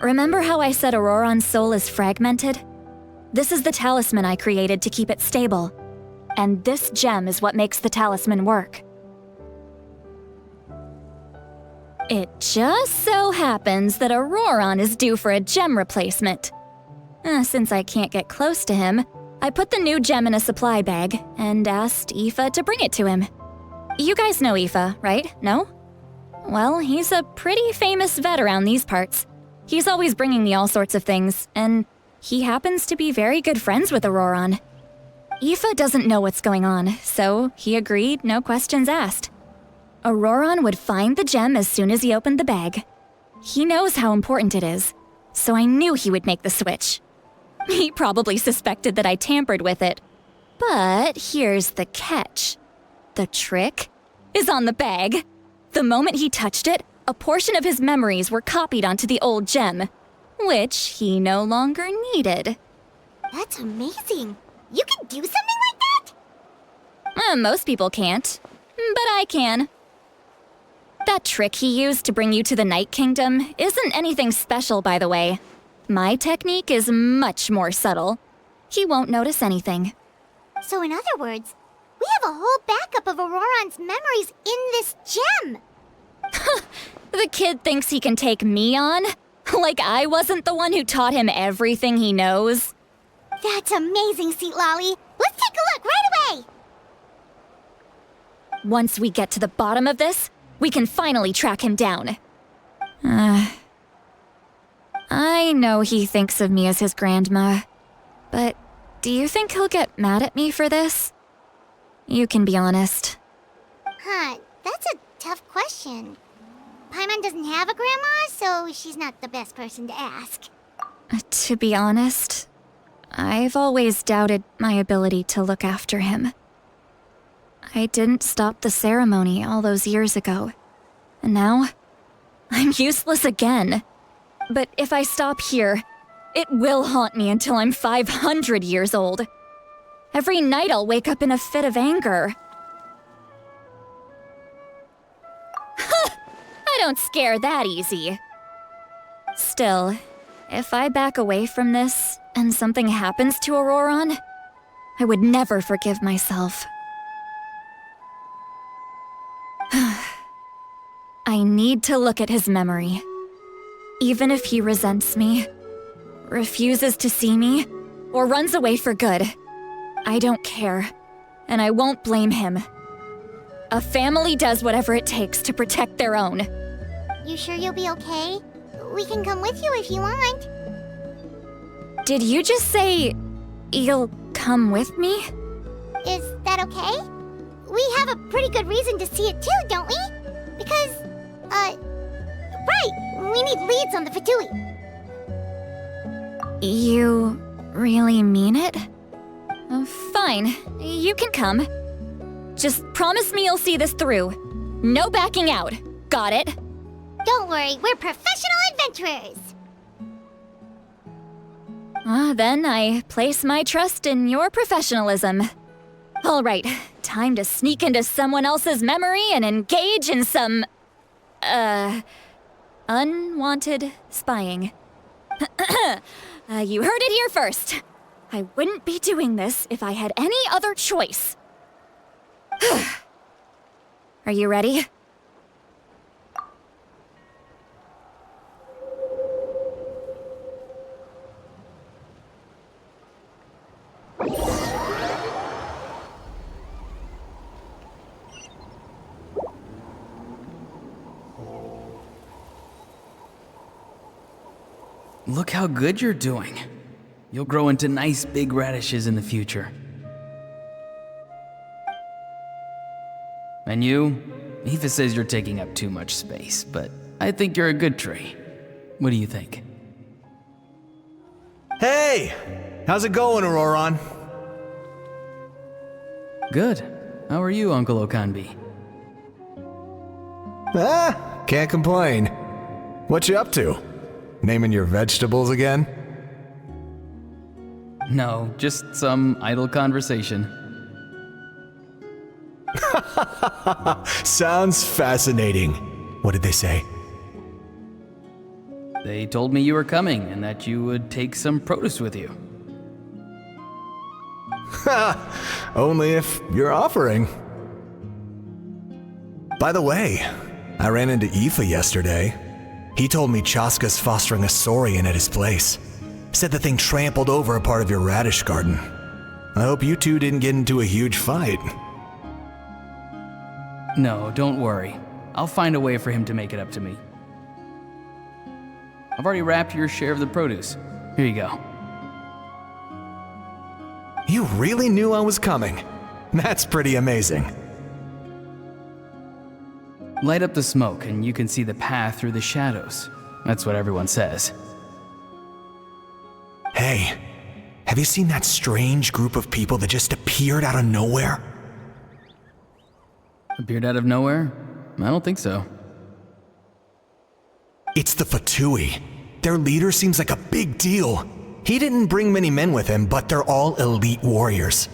Remember how I said Auroron's soul is fragmented? This is the talisman I created to keep it stable. And this gem is what makes the talisman work. It just so happens that Auroron is due for a gem replacement. Since I can't get close to him, I put the new gem in a supply bag and asked Aoife to bring it to him. You guys know Aoife, right? No? Well, he's a pretty famous vet around these parts. He's always bringing me all sorts of things, and he happens to be very good friends with Auroron. Aoife doesn't know what's going on, so he agreed, no questions asked. Auroron would find the gem as soon as he opened the bag. He knows how important it is, so I knew he would make the switch. He probably suspected that I tampered with it. But here's the catch. The trick is on the bag. The moment he touched it, a portion of his memories were copied onto the old gem, which he no longer needed. That's amazing. You can do something like that? Most people can't, but I can. That trick he used to bring you to the Night Kingdom isn't anything special, by the way. My technique is much more subtle. He won't notice anything. So in other words, we have a whole backup of Auroron's memories in this gem. The kid thinks he can take me on? Like I wasn't the one who taught him everything he knows? That's amazing, Seat Lolly. Let's take a look right away. Once we get to the bottom of this, we can finally track him down. I know he thinks of me as his grandma, but do you think he'll get mad at me for this? You can be honest. That's a tough question. Paimon doesn't have a grandma, so she's not the best person to ask. To be honest, I've always doubted my ability to look after him. I didn't stop the ceremony all those years ago, and now I'm useless again. But if I stop here, it will haunt me until I'm 500 years old. Every night I'll wake up in a fit of anger. I don't scare that easy. Still, if I back away from this and something happens to Auroron, I would never forgive myself. I need to look at his memory. Even if he resents me, refuses to see me, or runs away for good, I don't care, and I won't blame him. A family does whatever it takes to protect their own. You sure you'll be okay? We can come with you if you want. Did you just say you'll come with me? Is that okay? We have a pretty good reason to see it too, don't we? Because, right, we need leads on the Fatui. You really mean it? Fine, you can come. Just promise me you'll see this through. No backing out. Got it? Don't worry, we're professional adventurers. Then I place my trust in your professionalism. All right, time to sneak into someone else's memory and engage in some, unwanted spying. You heard it here first. I wouldn't be doing this if I had any other choice. Are you ready? Look how good you're doing. You'll grow into nice big radishes in the future. And you Aoife says you're taking up too much space, but I think you're a good tree. What do you think? Hey! How's it going, Auroron? Good. How are you, Uncle Okanbi? Can't complain. What you up to? Naming your vegetables again? No, just some idle conversation. Sounds fascinating. What did they say? They told me you were coming and that you would take some produce with you. Only if you're offering. By the way, I ran into Aoife yesterday. He told me Chaska's fostering a saurian at his place. Said the thing trampled over a part of your radish garden. I hope you two didn't get into a huge fight. No, don't worry. I'll find a way for him to make it up to me. I've already wrapped your share of the produce. Here you go. You really knew I was coming. That's pretty amazing. Light up the smoke and you can see the path through the shadows. That's what everyone says. Hey, have you seen that strange group of people that just appeared out of nowhere? Appeared out of nowhere? I don't think so. It's the Fatui. Their leader seems like a big deal. He didn't bring many men with him, but they're all elite warriors.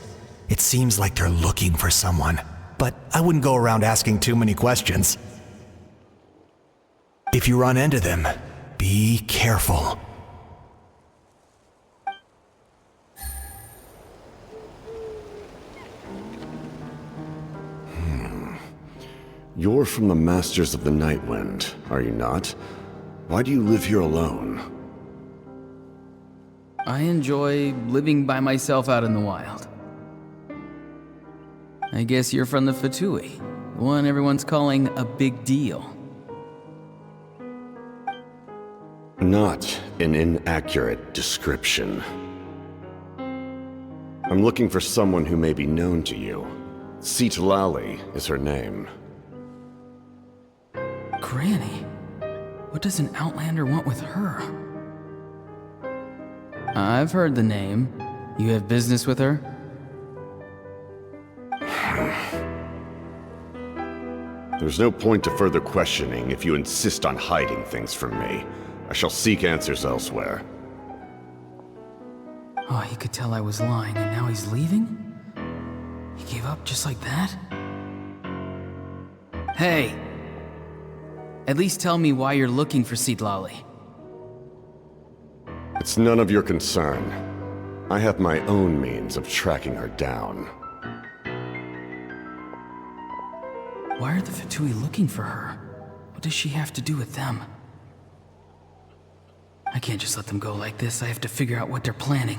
It seems like they're looking for someone, but I wouldn't go around asking too many questions. If you run into them, be careful. You're from the Masters of the Nightwind, are you not? Why do you live here alone? I enjoy living by myself out in the wild. I guess you're from the Fatui, the one everyone's calling a big deal. Not an inaccurate description. I'm looking for someone who may be known to you. Citlali is her name. Granny? What does an Outlander want with her? I've heard the name. You have business with her? There's no point to further questioning if you insist on hiding things from me. I shall seek answers elsewhere. Oh, he could tell I was lying and now he's leaving? He gave up just like that? Hey! At least tell me why you're looking for Citlali. It's none of your concern. I have my own means of tracking her down. Why are the Fatui looking for her? What does she have to do with them? I can't just let them go like this. I have to figure out what they're planning.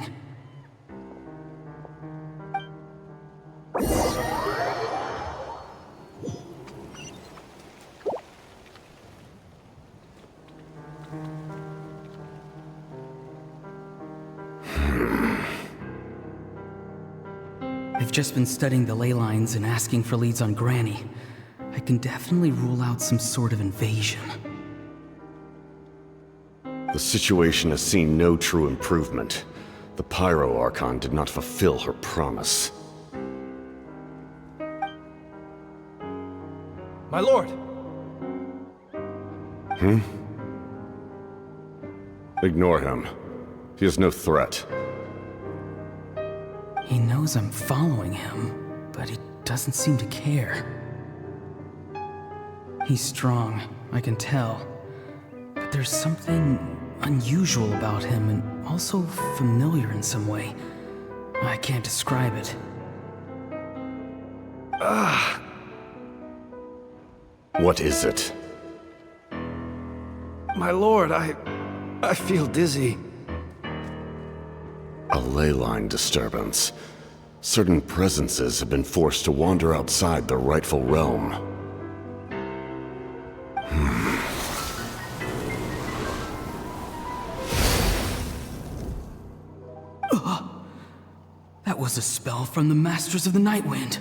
I've just been studying the ley lines and asking for leads on Granny. I can definitely rule out some sort of invasion. The situation has seen no true improvement. The Pyro Archon did not fulfill her promise. My lord! Ignore him. He is no threat. He knows I'm following him, but he doesn't seem to care. He's strong, I can tell. But there's something unusual about him and also familiar in some way. I can't describe it. What is it? My lord, I feel dizzy. A ley line disturbance. Certain presences have been forced to wander outside their rightful realm. That was a spell from the Masters of the Nightwind.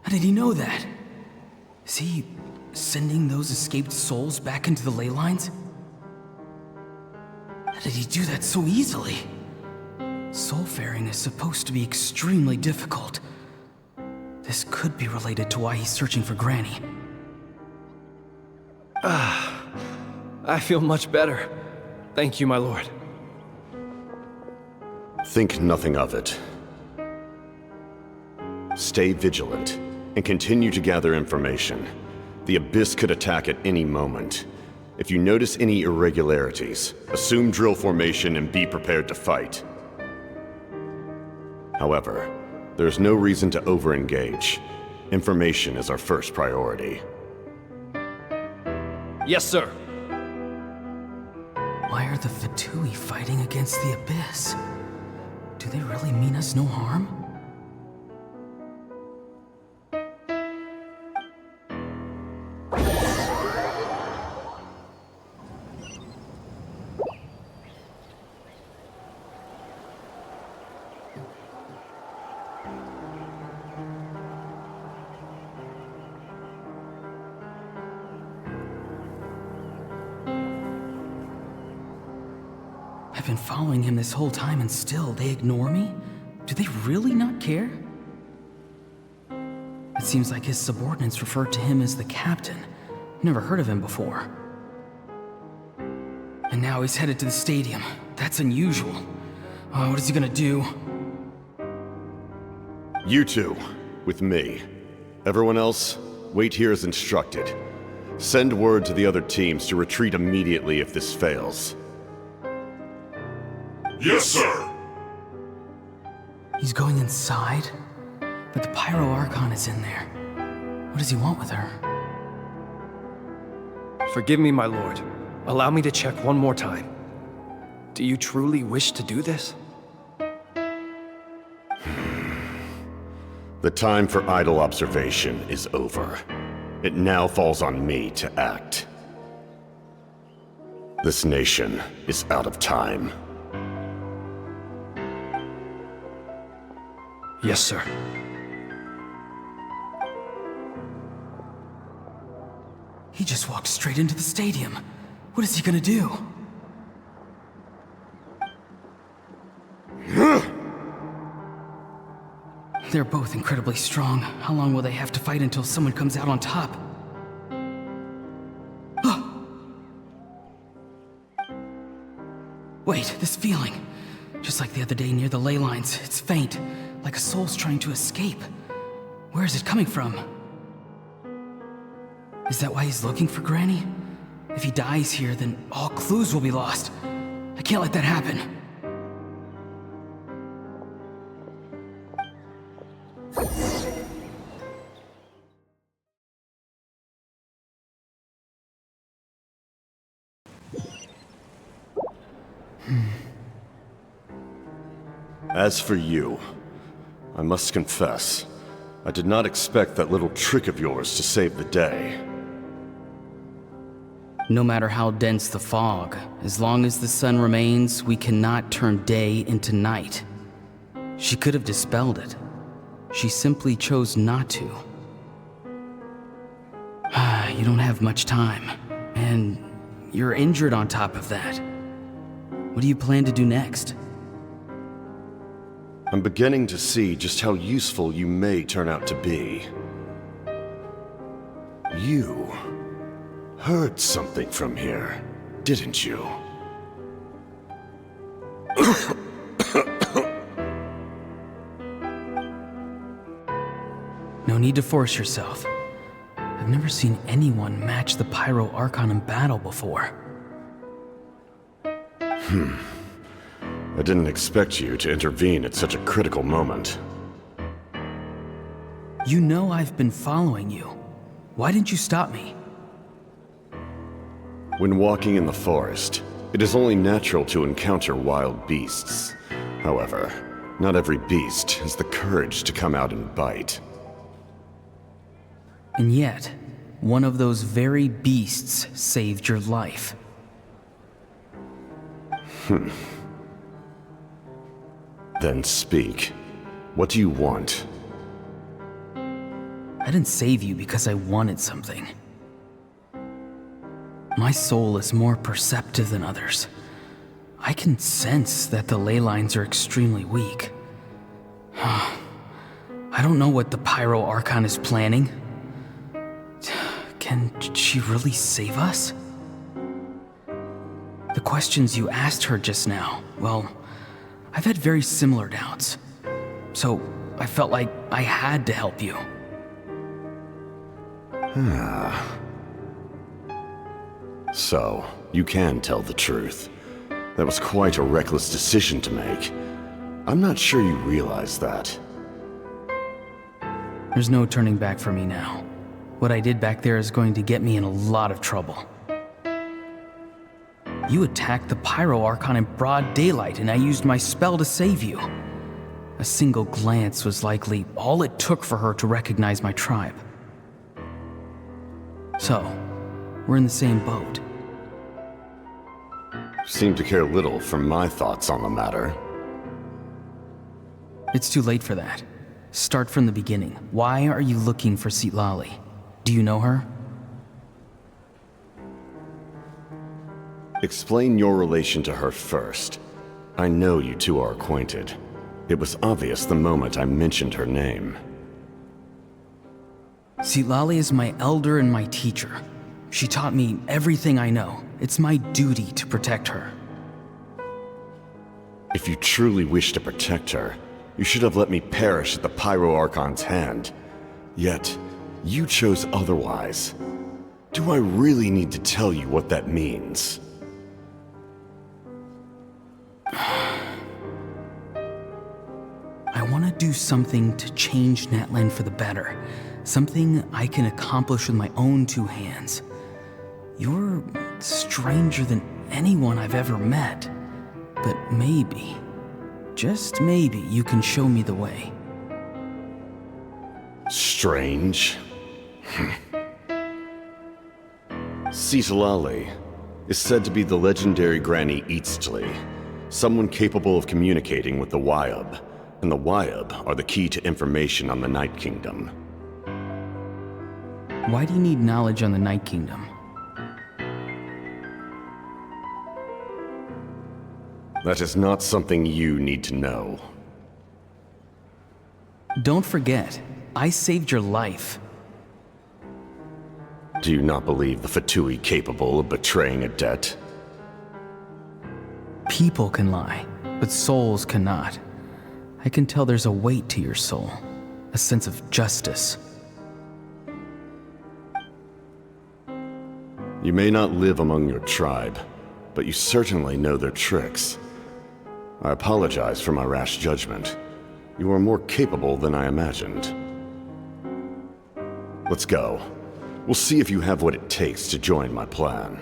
How did he know that? Is he sending those escaped souls back into the ley lines? How did he do that so easily? Soulfaring is supposed to be extremely difficult. This could be related to why he's searching for Granny. I feel much better. Thank you, my lord. Think nothing of it. Stay vigilant, and continue to gather information. The Abyss could attack at any moment. If you notice any irregularities, assume drill formation and be prepared to fight. However, there's no reason to over-engage. Information is our first priority. Yes, sir. Why are the Fatui fighting against the Abyss? Do they really mean us no harm? I've been following him this whole time and still they ignore me? Do they really not care? It seems like his subordinates refer to him as the captain. Never heard of him before. And now he's headed to the stadium. That's unusual. Oh, what is he gonna do? You two, with me. Everyone else, wait here as instructed. Send word to the other teams to retreat immediately if this fails. Yes, sir! He's going inside? But the Pyro Archon is in there. What does he want with her? Forgive me, my lord. Allow me to check one more time. Do you truly wish to do this? The time for idle observation is over. It now falls on me to act. This nation is out of time. Yes, sir. He just walked straight into the stadium. What is he gonna do? They're both incredibly strong. How long will they have to fight until someone comes out on top? Wait, this feeling. Just like the other day near the ley lines, it's faint, like a soul's trying to escape. Where is it coming from? Is that why he's looking for Granny? If he dies here, then all clues will be lost. I can't let that happen. As for you, I must confess, I did not expect that little trick of yours to save the day. No matter how dense the fog, as long as the sun remains, we cannot turn day into night. She could have dispelled it. She simply chose not to. You don't have much time, and you're injured on top of that. What do you plan to do next? I'm beginning to see just how useful you may turn out to be. You heard something from here, didn't you? No need to force yourself. I've never seen anyone match the Pyro Archon in battle before. I didn't expect you to intervene at such a critical moment. You know I've been following you. Why didn't you stop me? When walking in the forest, it is only natural to encounter wild beasts. However, not every beast has the courage to come out and bite. And yet, one of those very beasts saved your life. Then speak. What do you want? I I didn't save you because I wanted something. My soul is more perceptive than others. I can sense that the ley lines are extremely weak. I don't know what the Pyro Archon is planning. Can she really save us? The questions you asked her just now, well, I've had very similar doubts. So I felt like I had to help you. So, you can tell the truth. That was quite a reckless decision to make. I'm not sure you realize that. There's no turning back for me now. What I did back there is going to get me in a lot of trouble. You attacked the Pyro Archon in broad daylight, and I used my spell to save you. A single glance was likely all it took for her to recognize my tribe. So, we're in the same boat. Seem to care little for my thoughts on the matter. It's too late for that. Start from the beginning. Why are you looking for Citlali? Do you know her? Explain your relation to her first. I know you two are acquainted. It was obvious the moment I mentioned her name. Citlali is my elder and my teacher. She taught me everything I know. It's my duty to protect her. If you truly wish to protect her, you should have let me perish at the Pyro Archon's hand. Yet, you chose otherwise. Do I really need to tell you what that means? I want to do something to change Natlan for the better. Something I can accomplish with my own two hands. You're stranger than anyone I've ever met. But maybe, just maybe, you can show me the way. Strange? Citlali is said to be the legendary Granny Eastly, someone capable of communicating with the Wyab, and the Wyab are the key to information on the Night Kingdom. Why do you need knowledge on the Night Kingdom? That is not something you need to know. Don't forget, I saved your life. Do you not believe the Fatui capable of betraying a debt? People can lie, but souls cannot. I can tell there's a weight to your soul, a sense of justice. You may not live among your tribe, but you certainly know their tricks. I apologize for my rash judgment. You are more capable than I imagined. Let's go. We'll see if you have what it takes to join my plan.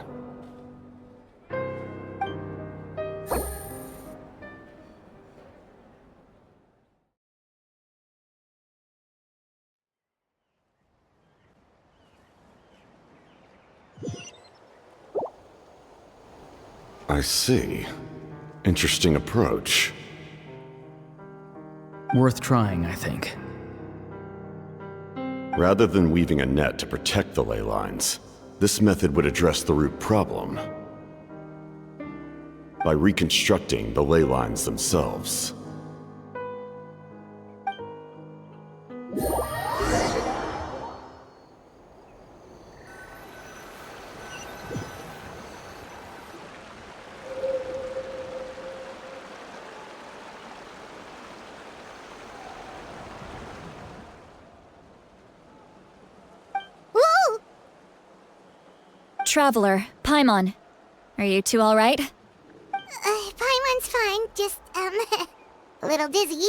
I see. Interesting approach. Worth trying, I think. Rather than weaving a net to protect the ley lines, this method would address the root problem by reconstructing the ley lines themselves. Traveler, Paimon. Are you two alright? Paimon's fine, just, a little dizzy.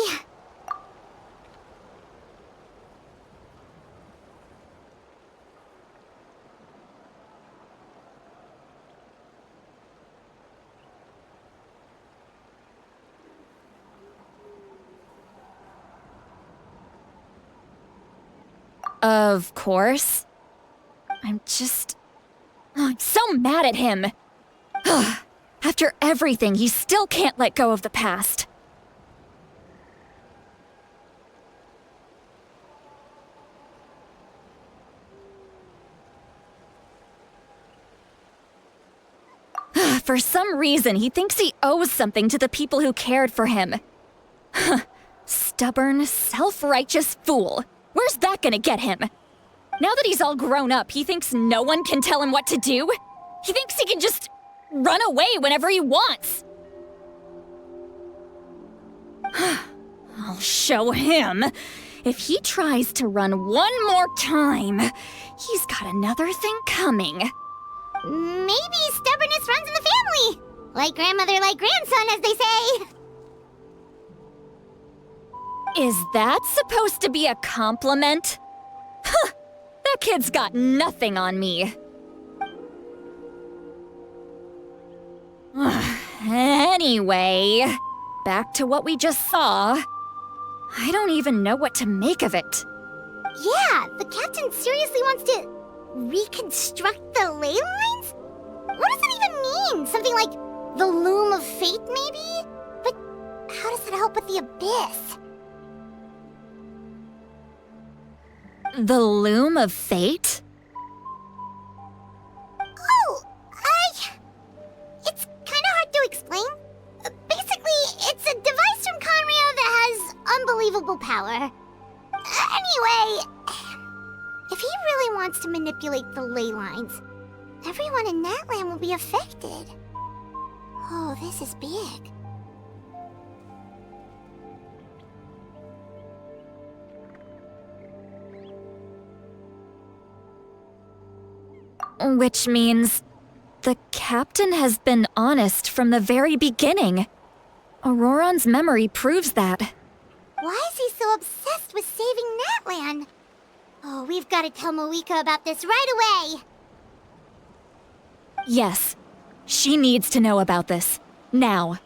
Of course. I'm so mad at him. After everything, he still can't let go of the past. For some reason, he thinks he owes something to the people who cared for him. Stubborn, self-righteous fool. Where's that gonna get him? Now that he's all grown up, he thinks no one can tell him what to do? He thinks he can just run away whenever he wants. I'll show him. If he tries to run one more time, he's got another thing coming. Maybe stubbornness runs in the family. Like grandmother, like grandson, as they say. Is that supposed to be a compliment? Huh, that kid's got nothing on me. Anyway, back to what we just saw. I don't even know what to make of it. Yeah, the captain seriously wants to reconstruct the ley lines? What does that even mean? Something like the loom of fate, maybe? But how does that help with the abyss? The loom of fate? Oh, it's kind of hard to explain. Basically, it's a device from Conrio that has unbelievable power. Anyway, if he really wants to manipulate the ley lines, everyone in Natlan will be affected. Oh, this is big. Which means the captain has been honest from the very beginning. Auroron's memory proves that. Why is he so obsessed with saving Natlan? Oh, we've got to tell Moeka about this right away. Yes, she needs to know about this. Now.